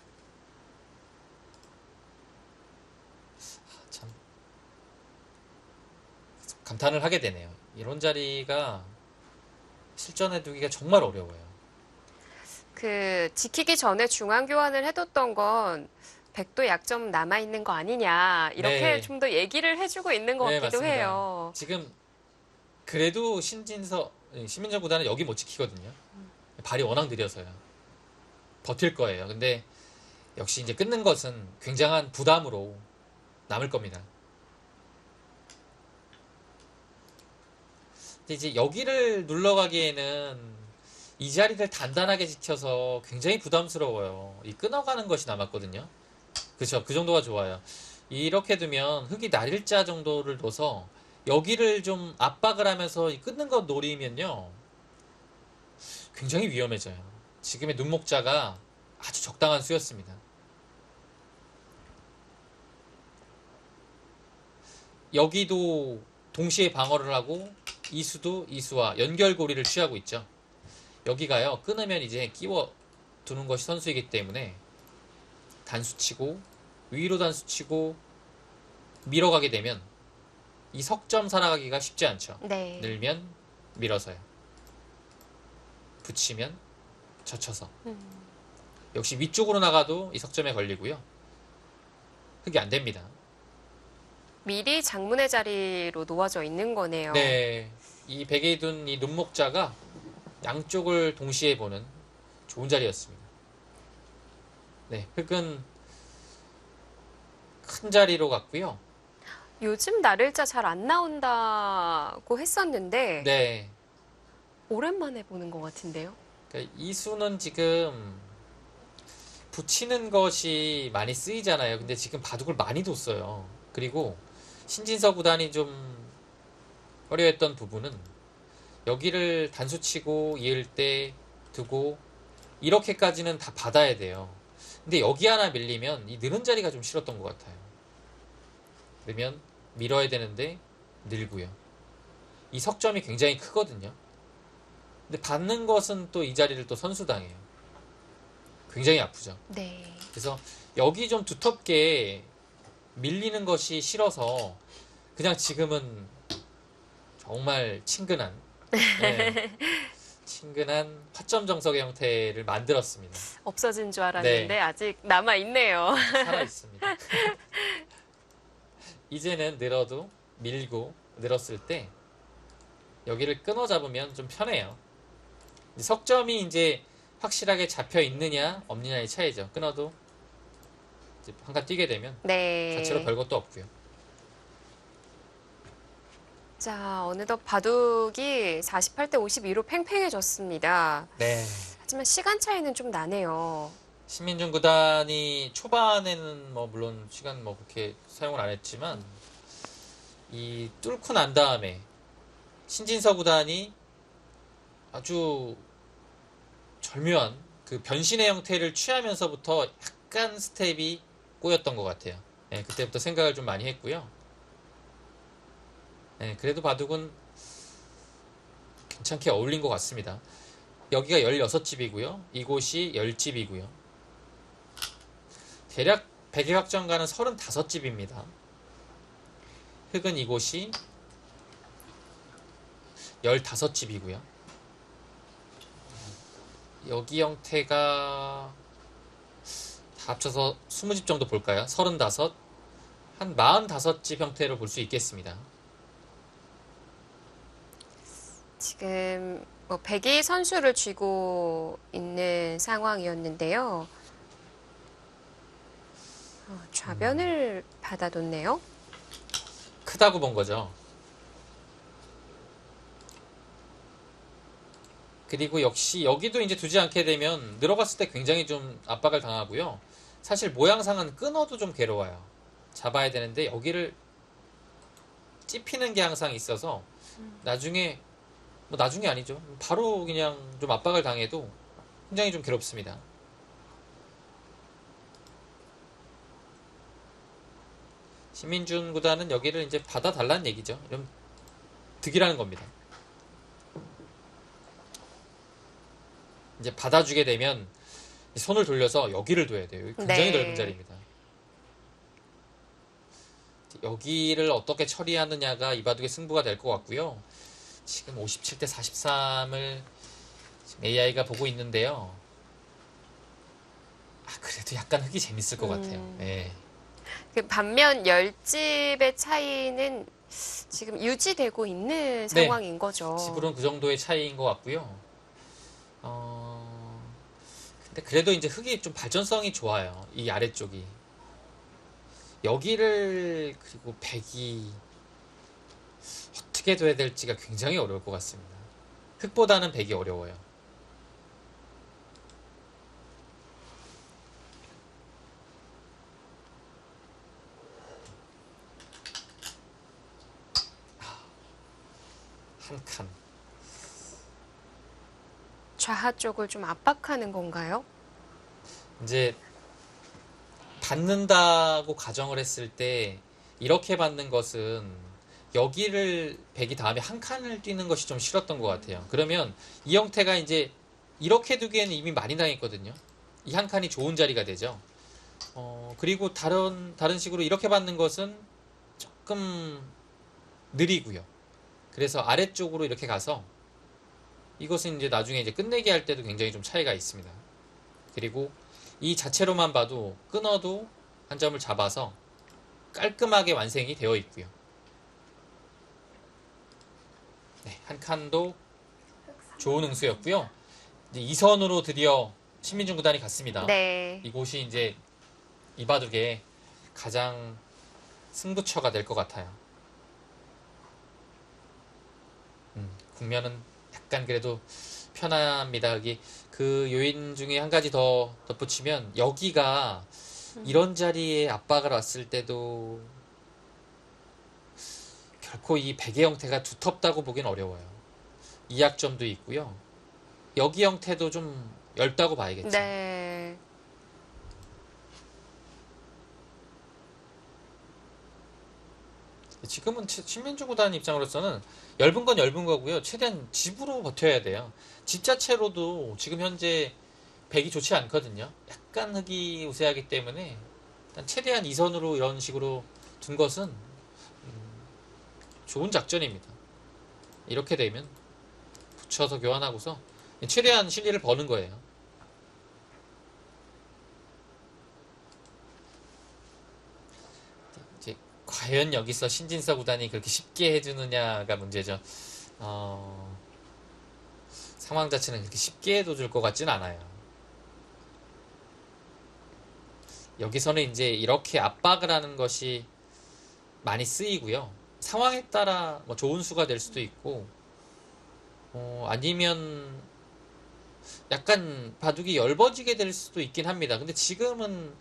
참 감탄을 하게 되네요. 이런 자리가 실전에 두기가 정말 어려워요. 그 지키기 전에 중앙 교환을 해뒀던 건 백도 약점 남아 있는 거 아니냐 이렇게 네. 좀 더 얘기를 해주고 있는 것 네, 같기도 맞습니다. 해요. 지금 그래도 신민정 구단은 여기 못 지키거든요. 발이 워낙 느려서요. 버틸 거예요. 근데 역시 이제 끊는 것은 굉장한 부담으로 남을 겁니다. 근데 이제 여기를 눌러가기에는 이 자리를 단단하게 지켜서 굉장히 부담스러워요. 이 끊어가는 것이 남았거든요. 그렇죠. 그 정도가 좋아요. 이렇게 두면 흙이 날일자 정도를 둬서 여기를 좀 압박을 하면서 이 끊는 것 노리면요. 굉장히 위험해져요. 지금의 눈목자가 아주 적당한 수였습니다. 여기도 동시에 방어를 하고 이수도 이수와 연결고리를 취하고 있죠. 여기가요. 끊으면 이제 끼워 두는 것이 선수이기 때문에 단수치고 위로 단수치고 밀어가게 되면 이 석점 살아가기가 쉽지 않죠. 네. 늘면 밀어서요. 붙이면 젖혀서. 역시 위쪽으로 나가도 이 석점에 걸리고요. 흙이 안 됩니다. 미리 장문의 자리로 놓아져 있는 거네요. 네. 이 베개에 둔 이 눈목자가 양쪽을 동시에 보는 좋은 자리였습니다. 네. 흙은 큰 자리로 갔고요. 요즘 날일자 잘 안 나온다고 했었는데 네. 오랜만에 보는 것 같은데요. 그러니까 이수는 지금 붙이는 것이 많이 쓰이잖아요. 근데 지금 바둑을 많이 뒀어요. 그리고 신진서 구단이 좀 어려웠던 부분은 여기를 단수치고 이을 때 두고 이렇게까지는 다 받아야 돼요. 근데 여기 하나 밀리면 이 느는 자리가 좀 싫었던 것 같아요. 그러면 밀어야 되는데 늘고요. 이 석점이 굉장히 크거든요. 근데 받는 것은 또 이 자리를 또 선수당해요. 굉장히 아프죠. 네. 그래서 여기 좀 두텁게 밀리는 것이 싫어서 그냥 지금은 정말 친근한 친근한 파점 정석의 형태를 만들었습니다. 없어진 줄 알았는데 네. 아직 남아 있네요. 살아 있습니다. 이제는 늘어도 밀고 늘었을 때 여기를 끊어 잡으면 좀 편해요. 석점이 이제 확실하게 잡혀 있느냐 없느냐의 차이죠. 끊어도 이제 한칸 뛰게 되면 네. 자체로 별 것도 없고요. 자, 어느덧 바둑이 48대 52로 팽팽해졌습니다. 네. 하지만 시간 차이는 좀 나네요. 신민중 구단이 초반에는 뭐 물론 시간 뭐 그렇게 사용을 안 했지만 이 뚫고 난 다음에 신진서 구단이 아주 절묘한 그 변신의 형태를 취하면서부터 약간 스텝이 꼬였던 것 같아요. 네, 그때부터 생각을 좀 많이 했고요. 네, 그래도 바둑은 괜찮게 어울린 것 같습니다. 여기가 16집이고요. 이곳이 10집이고요. 대략 백일각전가는 35집입니다. 흙은 이곳이 15집이고요. 여기 형태가 다 합쳐서 20집 정도 볼까요? 35, 한 45집 형태로 볼 수 있겠습니다. 지금 뭐 백이 선수를 쥐고 있는 상황이었는데요. 좌변을 받아뒀네요. 크다고 본 거죠. 그리고 역시 여기도 이제 두지 않게 되면 늘어갔을 때 굉장히 좀 압박을 당하고요. 사실 모양상은 끊어도 좀 괴로워요. 잡아야 되는데 여기를 찝히는 게 항상 있어서 나중에 뭐 나중에 아니죠. 바로 그냥 좀 압박을 당해도 굉장히 좀 괴롭습니다. 신민준 구단은 여기를 이제 받아달라는 얘기죠. 이런 득이라는 겁니다. 이제 받아주게 되면 손을 돌려서 여기를 둬야 돼요. 여기 굉장히 네. 넓은 자리입니다. 여기를 어떻게 처리하느냐가 이 바둑의 승부가 될 것 같고요. 지금 57대 43을 AI가 보고 있는데요. 그래도 약간 흙이 재밌을 것 같아요. 네. 반면 10집의 차이는 지금 유지되고 있는 상황인 거죠. 집으로는 그 정도의 차이인 것 같고요. 근데 그래도 이제 흙이 좀 발전성이 좋아요. 이 아래쪽이. 여기를 그리고 백이 어떻게 둬야 될지가 굉장히 어려울 것 같습니다. 흙보다는 백이 어려워요. 한 칸. 좌하 쪽을 좀 압박하는 건가요? 이제 받는다고 가정을 했을 때 이렇게 받는 것은 여기를 백이 다음에 한 칸을 뛰는 것이 좀 싫었던 것 같아요. 그러면 이 형태가 이제 이렇게 두기에는 이미 많이 당했거든요. 이 한 칸이 좋은 자리가 되죠. 그리고 다른 식으로 이렇게 받는 것은 조금 느리고요. 그래서 아래쪽으로 이렇게 가서 이것은 이제 나중에 이제 끝내기 할 때도 굉장히 좀 차이가 있습니다. 그리고 이 자체로만 봐도 끊어도 한 점을 잡아서 깔끔하게 완성이 되어 있고요. 네, 한 칸도 좋은 응수였고요. 이제 2선으로 드디어 신민중 구단이 갔습니다. 네. 이곳이 이제 이 바둑의 가장 승부처가 될 것 같아요. 국면은 약간 그래도 편합니다. 여기 그 요인 중에 한 가지 더 덧붙이면 여기가 이런 자리에 압박을 왔을 때도 결코 이 백의 형태가 두텁다고 보긴 어려워요. 이 약점도 있고요. 여기 형태도 좀 얇다고 봐야겠죠. 네. 지금은 신민중 구단 입장으로서는 얇은 건 얇은 거고요. 최대한 집으로 버텨야 돼요. 집 자체로도 지금 현재 백이 좋지 않거든요. 약간 흙이 우세하기 때문에 일단 최대한 2선으로 이런 식으로 둔 것은 좋은 작전입니다. 이렇게 되면 붙여서 교환하고서 최대한 실리를 버는 거예요. 이제 과연 여기서 신진서 구단이 그렇게 쉽게 해주느냐가 문제죠. 상황 자체는 그렇게 쉽게 해줘줄 것 같진 않아요. 여기서는 이제 이렇게 압박을 하는 것이 많이 쓰이고요. 상황에 따라 뭐 좋은 수가 될 수도 있고, 아니면 약간 바둑이 엷어지게 될 수도 있긴 합니다. 근데 지금은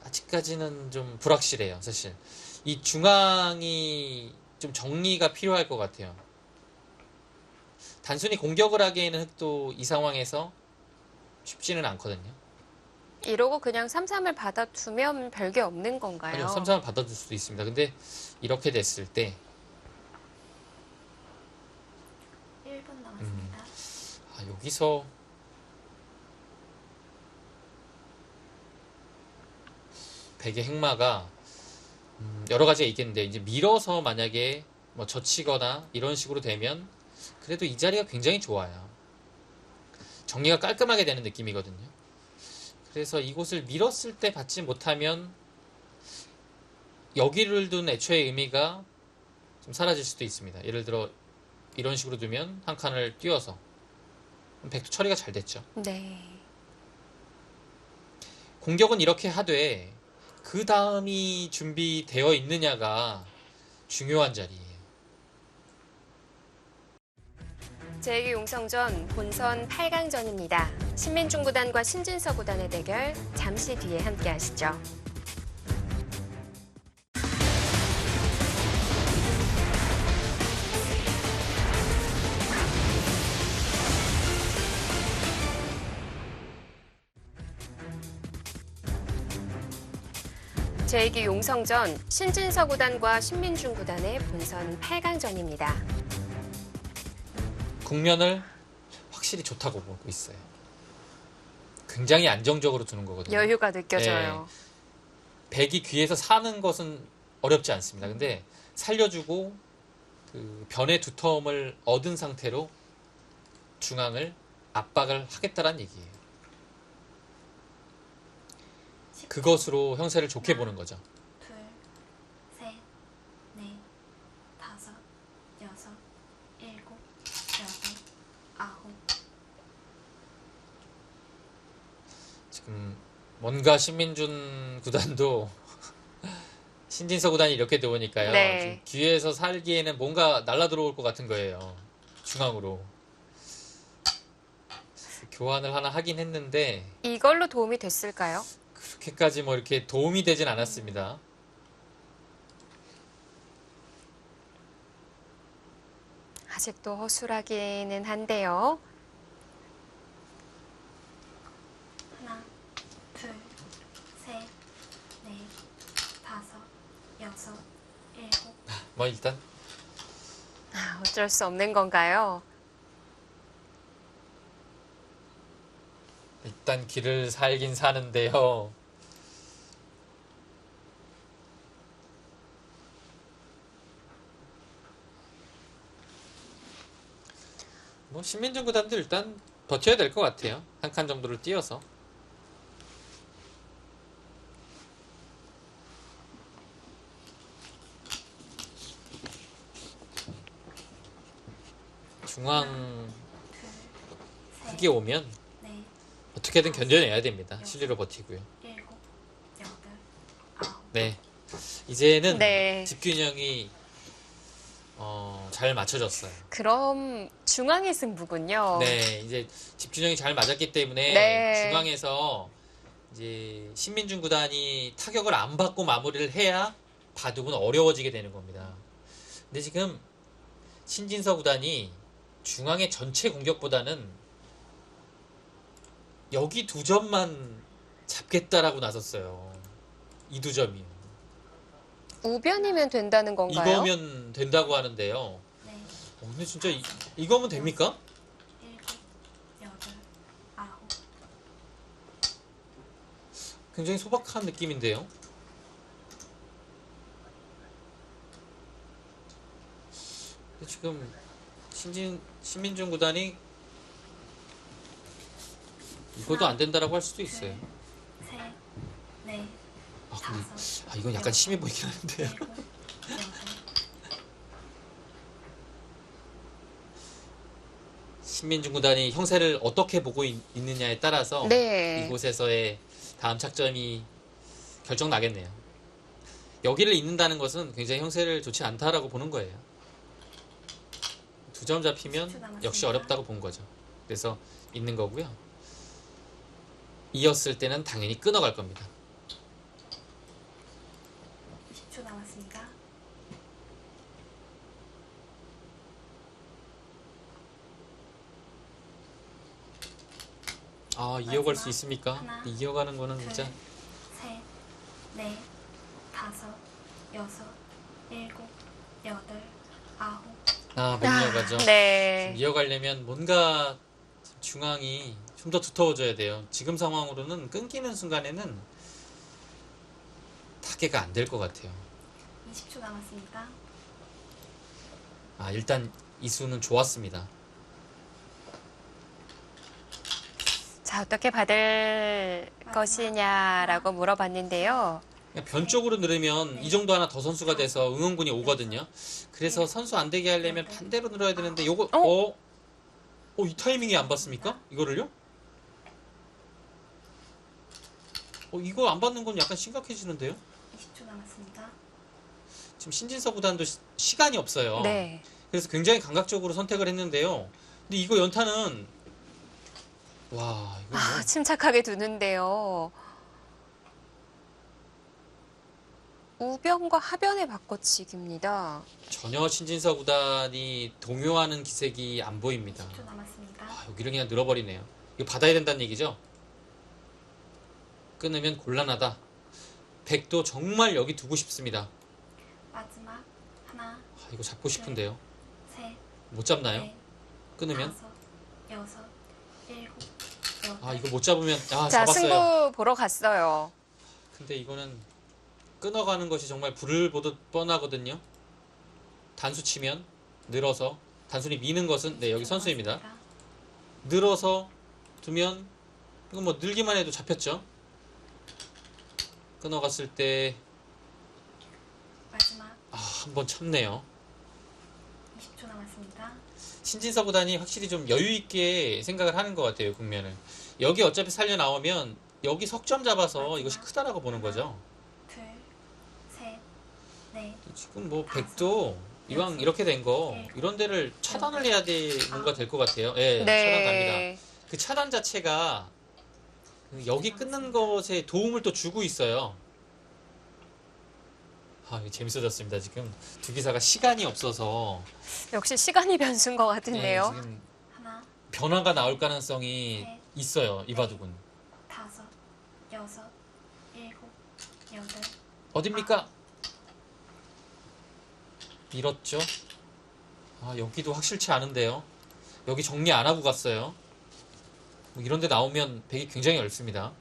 아직까지는 좀 불확실해요. 사실 이 중앙이 좀 정리가 필요할 것 같아요. 단순히 공격을 하기에는 흙도 이 상황에서 쉽지는 않거든요. 이러고 그냥 3-3을 받아두면 별게 없는 건가요? 아니요, 3-3을 받아줄 수도 있습니다. 근데 이렇게 됐을 때 1분 남았습니다. 여기서 백의 행마가 여러 가지가 있겠는데 이제 밀어서 만약에 뭐 젖히거나 이런 식으로 되면 그래도 이 자리가 굉장히 좋아요. 정리가 깔끔하게 되는 느낌이거든요. 그래서 이곳을 밀었을 때 받지 못하면 여기를 둔 애초의 의미가 좀 사라질 수도 있습니다. 예를 들어 이런 식으로 두면 한 칸을 띄워서 백도 처리가 잘 됐죠. 네. 공격은 이렇게 하되 그 다음이 준비되어 있느냐가 중요한 자리예요. 제2기 용성전 본선 8강전입니다. 신민중 구단과 신진서 구단의 대결 잠시 뒤에 함께 하시죠. 제2기 용성전 신진서 구단과 신민중 구단의 본선 8강전입니다. 국면을 확실히 좋다고 보고 있어요. 굉장히 안정적으로 두는 거거든요. 여유가 느껴져요. 백이 귀에서 사는 것은 어렵지 않습니다. 근데 살려주고 그 변의 두텀을 얻은 상태로 중앙을 압박을 하겠다란 얘기예요. 그것으로 형세를 좋게 보는 거죠. 둘, 셋, 넷, 다섯, 여섯, 일곱, 여덟, 아홉. 지금 뭔가 신민준 구단도 신진서 구단이 이렇게 되오니까요. 네. 지금 귀에서 살기에는 뭔가 날라 들어올 것 같은 거예요. 중앙으로. 교환을 하나 하긴 했는데 이걸로 도움이 됐을까요? 그렇게까지 뭐 이렇게 도움이 되진 않았습니다. 아직도 허술하기는 한데요. 하나, 둘, 셋, 넷, 다섯, 여섯, 일곱. 뭐 일단 어쩔 수 없는 건가요? 길을 살긴 사는데요. 뭐 신민준 구단도 일단 버텨야 될 것 같아요. 한 칸 정도를 띄어서. 중앙 둘, 흑이 셋, 오면 넷, 어떻게든 견뎌내야 됩니다. 실리로 버티고요. 일곱, 여덟, 아홉. 네. 이제는 네. 집균형이 잘 맞춰졌어요. 그럼 중앙의 승부군요. 네, 이제 집균형이 잘 맞았기 때문에 네. 중앙에서 이제 신민준 구단이 타격을 안 받고 마무리를 해야 바둑은 어려워지게 되는 겁니다. 근데 지금 신진서 구단이 중앙의 전체 공격보다는 여기 두 점만 잡겠다라고 나섰어요. 이 두 점이요. 우변이면 된다는 건가요? 이거면 된다고 하는데요. 넷, 근데 진짜 이거면 됩니까? 일곱, 여덟, 아홉. 굉장히 소박한 느낌인데요. 근데 지금 신민준 구단이 이것도 안 된다라고 할 수도 있어요. 셋, 넷, 아, 근데 다섯, 이건 약간 심해 보이긴 하는데요. 일곱, 여덟. 신민준 구단이 형세를 어떻게 보고 있느냐에 따라서 네. 이곳에서의 다음 착점이 결정 나겠네요. 여기를 잇는다는 것은 굉장히 형세를 좋지 않다라고 보는 거예요. 두 점 10초 잡히면 남았습니다. 역시 어렵다고 본 거죠. 그래서 잇는 거고요. 이었을 때는 당연히 끊어갈 겁니다. 10초 남았습니다. 아, 이어갈 수 있습니까? 하나, 이어가는 거는 진짜 둘, 셋, 넷, 다섯, 여섯, 일곱, 여덟, 아홉. 못 이어가죠. 네. 이어가려면 뭔가 중앙이 좀 더 두터워져야 돼요. 지금 상황으로는 끊기는 순간에는 타개가 안 될 것 같아요. 20초 남았습니다. 일단 이수는 좋았습니다. 자, 어떻게 받을 것이냐라고 물어봤는데요. 그냥 변 쪽으로 늘으면 이 정도 하나 더 선수가 돼서 응원군이 오거든요. 그래서 선수 안 되게 하려면 반대로 늘어야 되는데 요거 이 타이밍에 안 봤습니까? 이거를요? 이거 안 받는 건 약간 심각해지는데요? 20초 남았습니다. 지금 신진서 구단도 시간이 없어요. 네. 그래서 굉장히 감각적으로 선택을 했는데요. 근데 이거 연타는 와, 이거 뭐 침착하게 두는데요. 우변과 하변의 바꿔치기입니다. 전혀 신진서 구단이 동요하는 기색이 안 보입니다. 10초 남았습니다. 여기를 그냥 늘어버리네요. 이거 받아야 된다는 얘기죠? 끊으면 곤란하다. 백도 정말 여기 두고 싶습니다. 마지막 하나, 이거 잡고 싶은데요. 셋, 못 잡나요? 넷, 끊으면? 다섯, 여섯, 일곱, 아, 여덟. 이거 못 잡으면 자, 잡았어요. 승부 보러 갔어요. 근데 이거는 끊어가는 것이 정말 불을 보듯 뻔하거든요. 단수 치면 늘어서 단순히 미는 것은 네, 여기 20초 선수입니다. 남았습니다. 늘어서 두면 이거 뭐 늘기만 해도 잡혔죠. 끊어갔을 때 마지막 한 번 참네요. 20초 남았습니다. 신진서 구단이 확실히 좀 여유 있게 생각을 하는 것 같아요. 국면을 여기 어차피 살려 나오면 여기 석점 잡아서 이것이 크다라고 보는 거죠. 둘, 셋, 넷, 지금 뭐 백도 이왕 이렇게 된 거 이런 데를 차단을 해야 돼 뭔가 될 것 같아요. 예, 차단 갑니다. 그 차단 자체가 여기 끊는 것에 도움을 또 주고 있어요. 이거 재밌어졌습니다. 지금 두 기사가 시간이 없어서 역시 시간이 변수인 것 네, 같은데요. 지금 하나, 변화가 나올 가능성이 셋, 있어요. 이 바둑은 다섯, 여섯, 일곱, 여덟. 어딥니까? 잃었죠. 여기도 확실치 않은데요. 여기 정리 안 하고 갔어요. 뭐 이런 데 나오면 백이 굉장히 어렵습니다.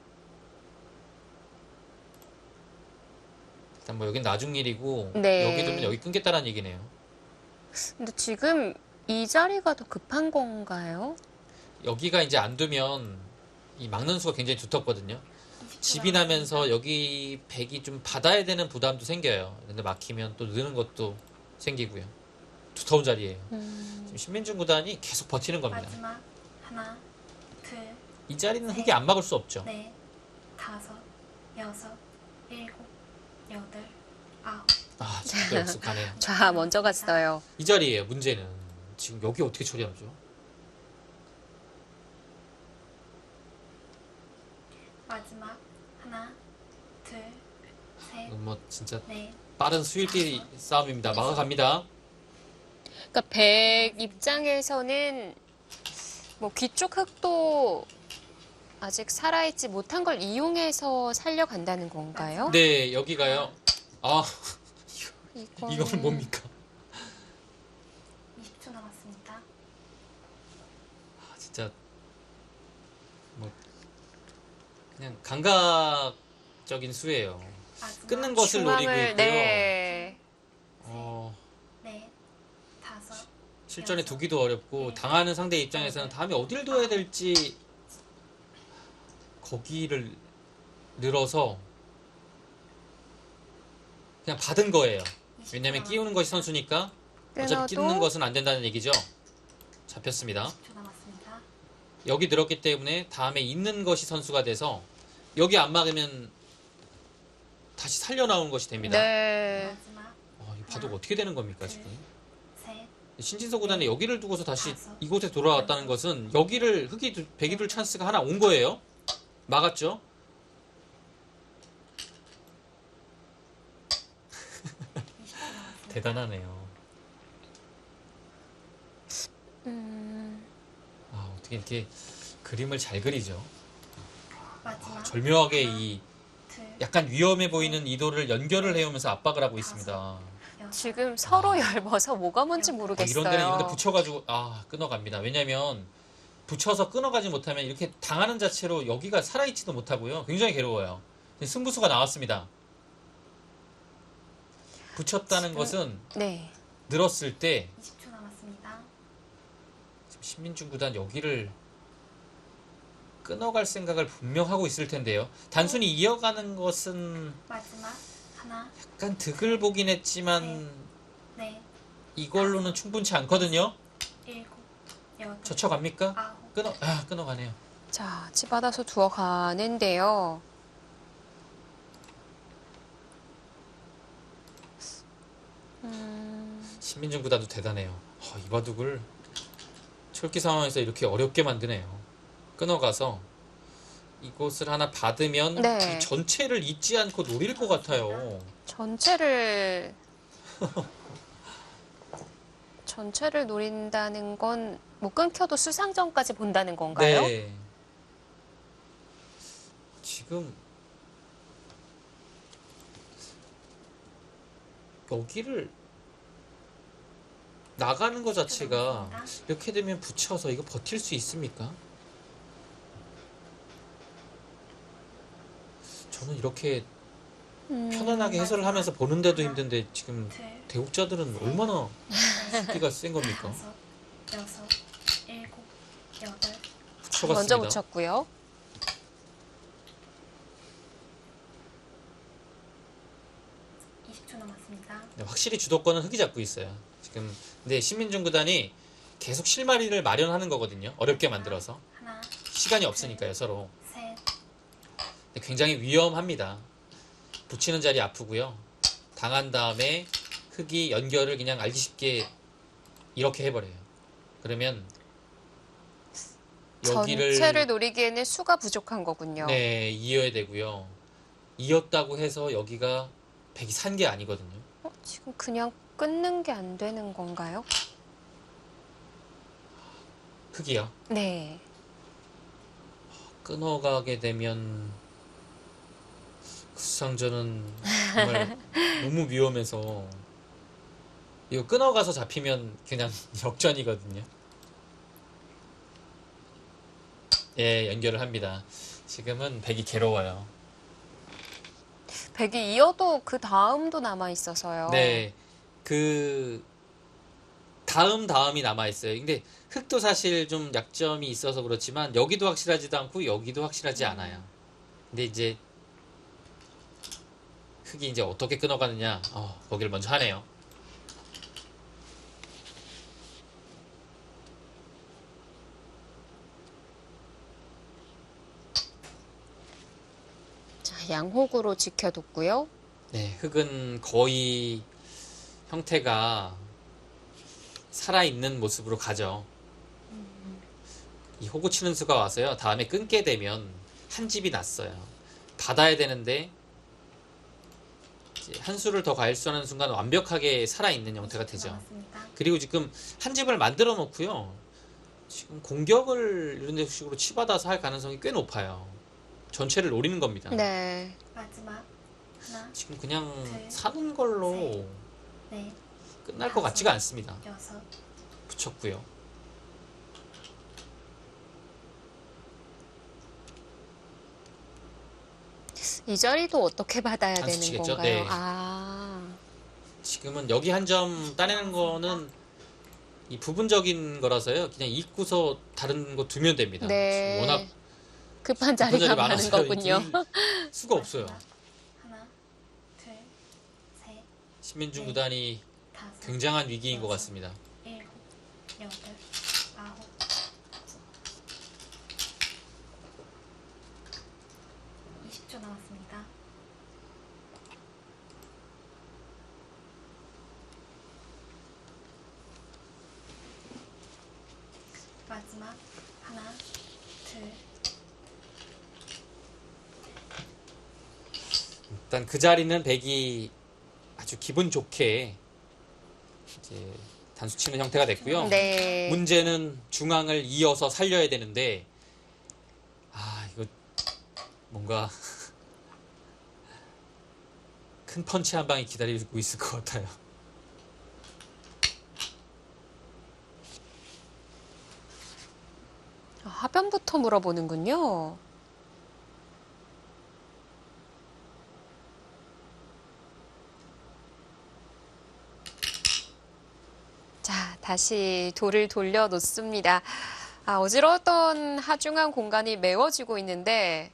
일단 뭐 여긴 나중 일이고 네. 여기 두면 여기 끊겠다는 얘기네요. 근데 지금 이 자리가 더 급한 건가요? 여기가 이제 안 두면 이 막는 수가 굉장히 두텁거든요. 20초 집이 나면서 여기 백이 좀 받아야 되는 부담도 생겨요. 근데 막히면 또 느는 것도 생기고요. 두터운 자리예요. 지금 신민중 구단이 계속 버티는 겁니다. 마지막 하나, 둘, 이 자리는 흙이 안 막을 수 없죠. 넷, 다섯, 여섯, 일곱, 여덟, 아홉. 지금도 역습하네요. 좌 먼저 갔어요. 이 자리예요. 문제는 지금 여기 어떻게 처리하죠? 마지막 하나, 둘, 셋, 이건 뭐 진짜 넷, 빠른 수일끼리 싸움입니다. 막아갑니다. 그러니까 백 입장에서는 뭐 귀쪽 흙도 아직 살아있지 못한 걸 이용해서 살려간다는 건가요? 네, 여기가요. 이건... 이거는 뭡니까? 20초 남았습니다. 진짜 뭐 그냥 감각적인 수예요. 마지막 끊는 것을 노리고 중앙을 있고요. 네. 넷, 다섯, 실전에 두기도 어렵고 당하는 상대 입장에서는 다음에 어딜 둬야 될지 거기를 늘어서 그냥 받은 거예요. 왜냐면 끼우는 것이 선수니까 어차피 끼는 것은 안 된다는 얘기죠. 잡혔습니다. 10초 남았습니다. 여기 늘었기 때문에 다음에 있는 것이 선수가 돼서 여기 안 막으면 다시 살려 나오는 것이 됩니다. 네. 마지막 이 바둑 어떻게 되는 겁니까 지금? 셋, 신진서 구단이 여기를 두고서 다시 이곳에 돌아왔다는 것은 여기를 백이 둘 찬스가 하나 온 거예요. 막았죠. 20초 남았습니다. 대단하네요. 어떻게 이렇게 그림을 잘 그리죠. 마지막 절묘하게 이 둘, 약간 위험해 보이는 이도를 연결을 해오면서 압박을 하고 있습니다. 여섯, 지금 서로 얇아서 뭐가 뭔지 모르겠어요. 이런 데는 붙여가지고 끊어갑니다. 왜냐면 붙여서 끊어가지 못하면 이렇게 당하는 자체로 여기가 살아있지도 못하고요. 굉장히 괴로워요. 승부수가 나왔습니다. 붙였다는 것은 네. 늘었을 때 20초 남았습니다. 지금 신민중 구단 여기를 끊어갈 생각을 분명 하고 있을 텐데요. 단순히 이어가는 것은 마지막 하나, 약간 득을 보긴 했지만 넷, 이걸로는 충분치 않거든요. 일곱, 여덟, 젖혀갑니까? 아홉. 끊어가네요. 자, 집받아서 두어 가는데요. 신민중 구단도 대단해요. 이 바둑을 철기 상황에서 이렇게 어렵게 만드네요. 끊어가서 이곳을 하나 받으면 네. 이 전체를 잊지 않고 노릴 것 같아요. 전체를 노린다는 건 못 끊겨도 수상전까지 본다는 건가요? 네. 지금 여기를 나가는 것 자체가 이렇게 되면 붙여서 이거 버틸 수 있습니까? 저는 이렇게 음, 편안하게 해설을 하면서 보는데도 힘든데 지금 둘, 대국자들은 얼마나 넷, 수비가 센 겁니까? 다섯, 여섯, 일곱, 여덟. 붙여봤습니다. 먼저 붙였고요. 20초 남았습니다. 네, 확실히 주도권은 흑이 잡고 있어요. 지금 근데 신민중 구단이 계속 실마리를 마련하는 거거든요. 어렵게 만들어서 하나, 시간이 없으니까요 서로. 셋, 근데 굉장히 위험합니다. 붙이는 자리 아프고요. 당한 다음에 흑이 연결을 그냥 알기 쉽게 이렇게 해버려요. 그러면 여기를 전체를 노리기에는 수가 부족한 거군요. 네 이어야 되고요. 이었다고 해서 여기가 백이 산 게 아니거든요. 지금 그냥 끊는 게 안 되는 건가요? 흑이요. 네. 끊어가게 되면 구상전은 정말 너무 위험해서 이거 끊어가서 잡히면 그냥 역전이거든요. 예, 연결을 합니다. 지금은 백이 괴로워요. 백이 이어도 그 다음도 남아 있어서요. 네, 그 다음이 남아 있어요. 근데 흑도 사실 좀 약점이 있어서 그렇지만 여기도 확실하지도 않고 여기도 확실하지 않아요. 근데 이제 흑이 이제 어떻게 끊어가느냐, 거기를 먼저 하네요. 자, 양혹으로 지켜뒀고요. 네, 흑은 거의 형태가 살아있는 모습으로 가죠. 이 호구 치는 수가 와서요. 다음에 끊게 되면 한 집이 났어요. 받아야 되는데 이제 한 수를 더 가일수하는 순간 완벽하게 살아있는 형태가 되죠. 남았습니다. 그리고 지금 한 집을 만들어 놓고요. 지금 공격을 이런 식으로 치받아서 할 가능성이 꽤 높아요. 전체를 노리는 겁니다. 네. 마지막 하나, 지금 그냥 둘, 사는 걸로 넷, 끝날 것 같지가 않습니다. 여섯, 붙였고요. 이 자리도 어떻게 받아야 안 되는 수치겠죠? 건가요? 네. 아. 지금은 여기 한 점 따내는 거는 이 부분적인 거라서요. 그냥 잊고서 다른 거 두면 됩니다. 네. 지금 워낙 급한 부분 자리가 자리 많은 많아서 거군요. 둘 수가 없어요. 마지막 하나, 둘, 셋, 신민중 네. 구단이 다섯, 굉장한 위기인 것 같습니다. 일곱, 여덟, 아홉, 20초 남았습니다. 마지막 하나, 둘, 일단 그 자리는 백이 아주 기분 좋게 이제 단수 치는 형태가 됐고요. 네. 문제는 중앙을 이어서 살려야 되는데 이거 뭔가 큰 펀치 한 방이 기다리고 있을 것 같아요. 하변부터 물어보는군요. 자, 다시 돌을 돌려놓습니다. 어지러웠던 하중한 공간이 메워지고 있는데,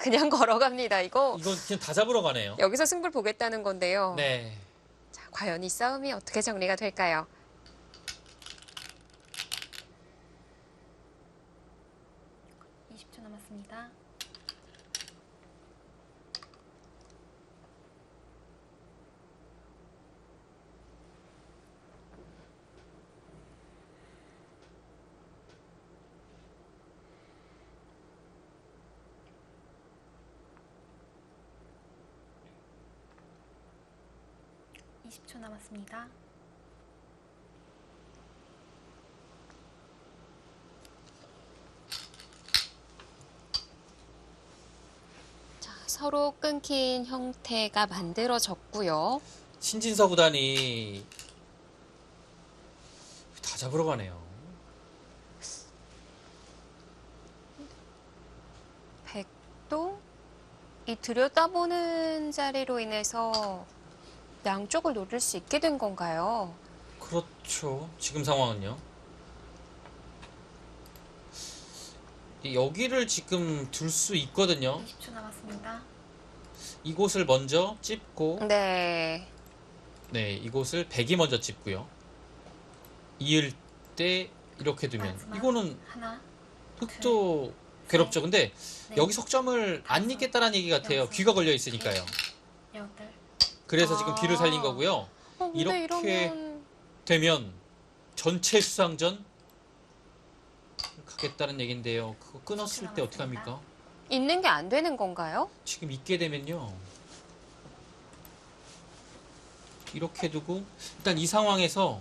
그냥 걸어갑니다. 이거 이거 그냥 다 잡으러 가네요. 여기서 승부를 보겠다는 건데요. 네. 자, 과연 이 싸움이 어떻게 정리가 될까요? 남았습니다. (20초) 남았습니다. 자, 서로 끊긴 형태가 만들어졌고요. 신진서 구단이 다 잡으러 가네요. 백도 이 들여다보는 자리로 인해서 양쪽을 노릴 수 있게 된 건가요? 그렇죠. 지금 상황은요. 여기를 지금 둘 수 있거든요. 20초 남았습니다. 이곳을 먼저 찝고, 네. 네, 이곳을 백이 먼저 찝고요. 이을 때 이렇게 두면 마지막. 이거는 하나, 흑도 괴롭죠. 근데 넷, 여기 석점을 안 잊겠다라는 얘기 같아요. 여섯, 귀가 걸려 있으니까요. 여덟. 그래서 지금 귀를 살린 거고요. 근데 이렇게 이러면 되면 전체 수상전 가겠다는 얘긴데요. 그거 끊었을 때 어떻게 합니까? 있는 게 안 되는 건가요? 지금 있게 되면요. 이렇게 두고 일단 이 상황에서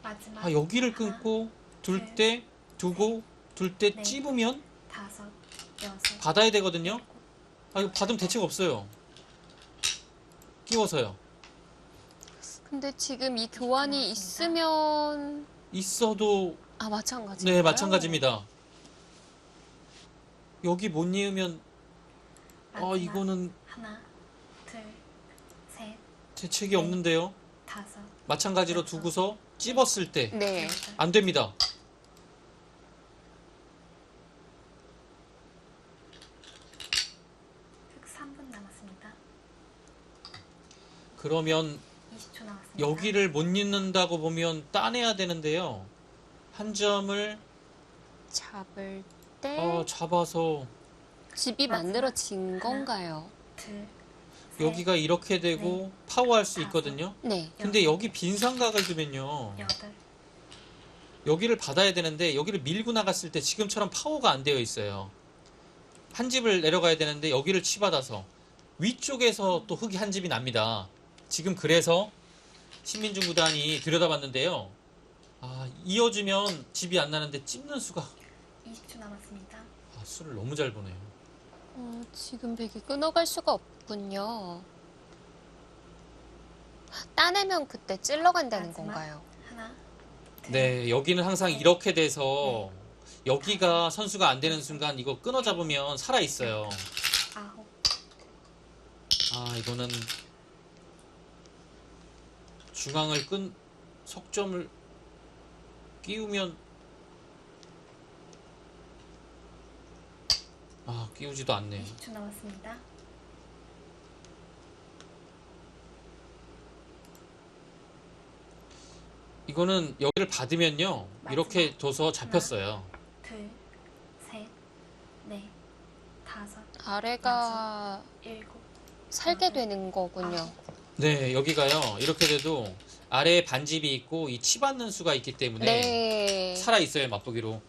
마지막. 여기를 하나, 끊고 둘 둘, 때 두고 둘 때 넷. 찝으면 다섯, 여섯. 받아야 되거든요. 이거 받으면 대책 없어요. 끼워서요. 근데 지금 이 교환이 있으면 있어도 마찬가지. 네, 마찬가지입니다. 여기 못 이으면 마지막. 이거는 하나, 둘, 셋, 대책이 없는데요. 다섯. 마찬가지로 두고서 찝었을 때 네. 여덟. 안 됩니다. 흑 3분 남았습니다. 그러면 20초 남았습니다. 여기를 못 잇는다고 보면 따내야 되는데요. 한 점을 잡을 때 잡아서 집이 마지막. 만들어진 하나. 건가요? 둘, 셋, 여기가 이렇게 되고 파워할 수 있거든요. 네. 근데 여기 빈 삼각을 두면요. 여덟. 여기를 받아야 되는데 여기를 밀고 나갔을 때 지금처럼 파워가 안 되어 있어요. 한 집을 내려가야 되는데 여기를 치받아서 위쪽에서 또 흙이 한 집이 납니다. 지금 그래서 신민중 구단이 들여다봤는데요. 이어주면 집이 안 나는데 찝는 수가 20초 남았습니다. 수를 너무 잘 보네요. 지금 백이 끊어갈 수가 없군요. 따내면 그때 찔러간다는 마지막. 건가요? 하나, 둘, 네, 여기는 항상 이렇게 돼서 여기가 선수가 안 되는 순간 이거 끊어 잡으면 살아 있어요. 아홉. 이거는 중앙을 석점을 끼우면 끼우지도 않네. 20초 남았습니다. 이거는 여기를 받으면요. 이렇게 마지막. 둬서 잡혔어요. 둘, 셋, 넷, 다섯, 아래가 일곱, 살게 되는 거군요. 아홉. 네, 여기가요. 이렇게 돼도 아래에 반집이 있고 이 치받는 수가 있기 때문에 네. 살아 있어요, 맛보기로.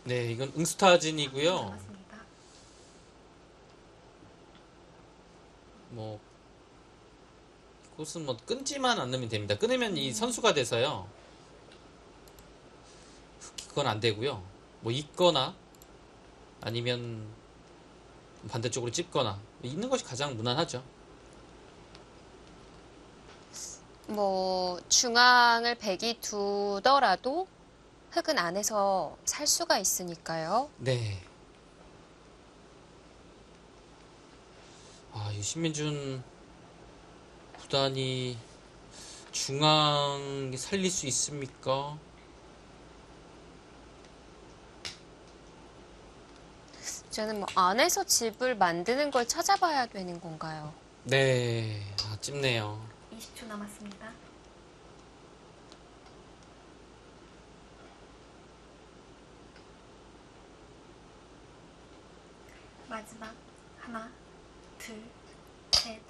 네, 이건 응스타진이고요. 남았습니다. 이곳은 끊지만 않으면 됩니다. 끊으면 이 선수가 돼서요. 그건 안 되고요. 있거나 아니면 반대쪽으로 찝거나 있는 것이 가장 무난하죠. 중앙을 백이 두더라도 흙은 안에서 살 수가 있으니까요. 네. 이 신민준 구단이 중앙 살릴 수 있습니까? 저는 안에서 집을 만드는 걸 찾아봐야 되는 건가요? 네. 찝네요. 20초 남았습니다. 마지막. 하나, 둘, 셋.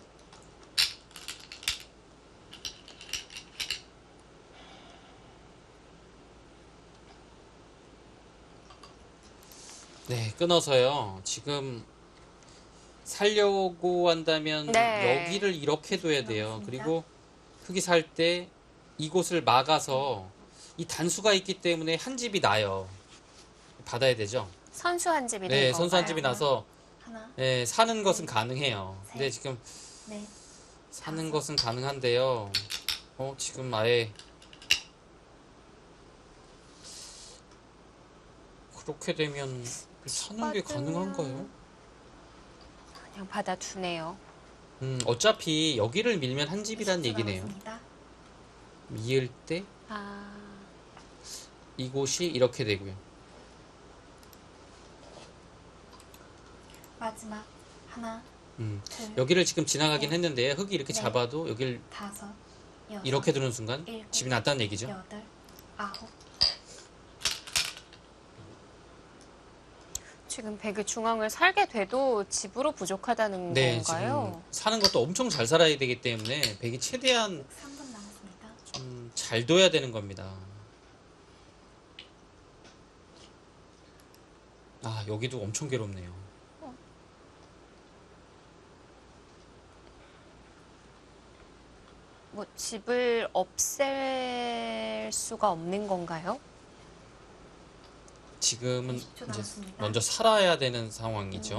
네, 끊어서요. 지금 살려고 한다면 네. 여기를 이렇게 둬야 돼요. 맞습니다. 그리고 흙이 살 때 이곳을 막아서 이 단수가 있기 때문에 한 집이 나요. 받아야 되죠. 선수 한 집이 된 네, 건가요? 선수 한 집이 나서 하나, 네, 사는 것은 가능해요. 근데 지금 넷, 사는 것은 가능한데요. 지금 아예 그렇게 되면 사는 게 가능한가요? 그냥 받아두네요. 어차피 여기를 밀면 한 집이란 20초 얘기네요. 남았습니다. 미을 때 아, 이곳이 이렇게 되고요. 마지막 하나, 둘, 여기를 지금 지나가긴 했는데 흙이 이렇게 네. 잡아도 여길 다섯, 여섯, 이렇게 두는 순간 일곱, 집이 났다는 얘기죠. 여덟, 아홉. 지금 백이 중앙을 살게 돼도 집으로 부족하다는 네, 건가요? 지금 사는 것도 엄청 잘 살아야 되기 때문에 백이 최대한 3분 남았습니다. 좀 잘 둬야 되는 겁니다. 아, 여기도 엄청 괴롭네요. 뭐 집을 없앨 수가 없는 건가요? 지금은 20초 이제 남았습니다. 먼저 살아야 되는 상황이죠.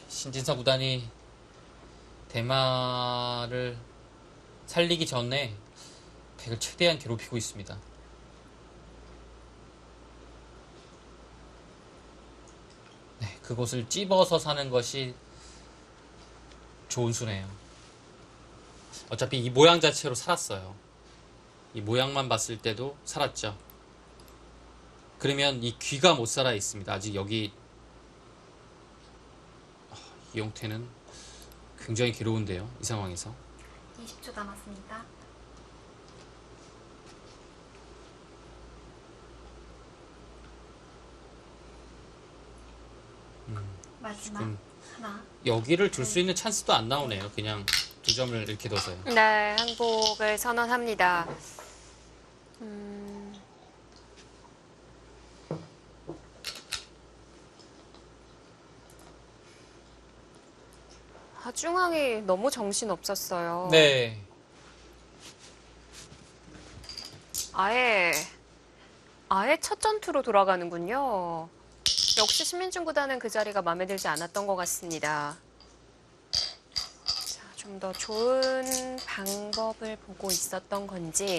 신진서 구단이 대마를 살리기 전에 백을 최대한 괴롭히고 있습니다. 네, 그곳을 찝어서 사는 것이 좋은 수네요. 어차피 이 모양 자체로 살았어요. 이 모양만 봤을 때도 살았죠. 그러면 이 귀가 못 살아 있습니다. 아직 여기 이 형태는 굉장히 괴로운데요. 이 상황에서. 20초 남았습니다. 마지막 지금 하나, 여기를 둘 수 있는 찬스도 안 나오네요. 그냥 두 점을 이렇게 둬서요. 네, 항복을 선언합니다. 중앙이 너무 정신 없었어요. 네. 아예 첫 전투로 돌아가는군요. 역시 신민중 구단은 그 자리가 마음에 들지 않았던 것 같습니다. 좀 더 좋은 방법을 보고 있었던 건지.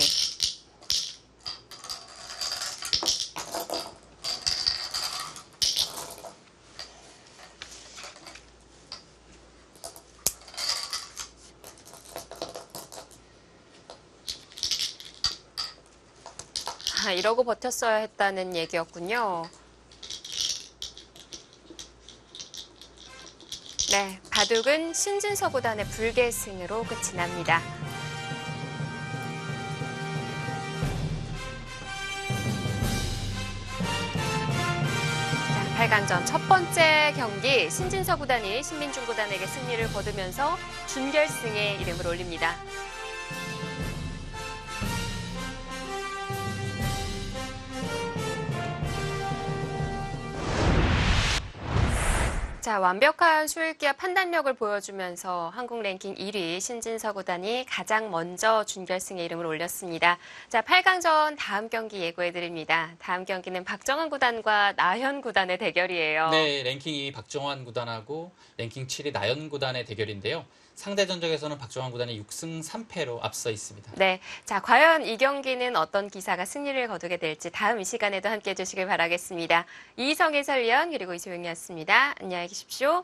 이러고 버텼어야 했다는 얘기였군요. 네, 바둑은 신진서 구단의 불계승으로 끝이 납니다. 자, 8강전 첫 번째 경기 신진서 구단이 신민중 구단에게 승리를 거두면서 준결승에 이름을 올립니다. 자, 완벽한 수읽기와 판단력을 보여주면서 한국 랭킹 1위 신진서 구단이 가장 먼저 준결승에 이름을 올렸습니다. 자, 8강전 다음 경기 예고해드립니다. 다음 경기는 박정환 구단과 나현 구단의 대결이에요. 네, 랭킹 2위 박정환 구단하고 랭킹 7위 나연 구단의 대결인데요. 상대 전적에서는 박정환 구단이 6승 3패로 앞서 있습니다. 네, 자, 과연 이 경기는 어떤 기사가 승리를 거두게 될지 다음 이 시간에도 함께해 주시길 바라겠습니다. 이희성 해설위원 그리고 이소영이었습니다. 안녕히 계십시오.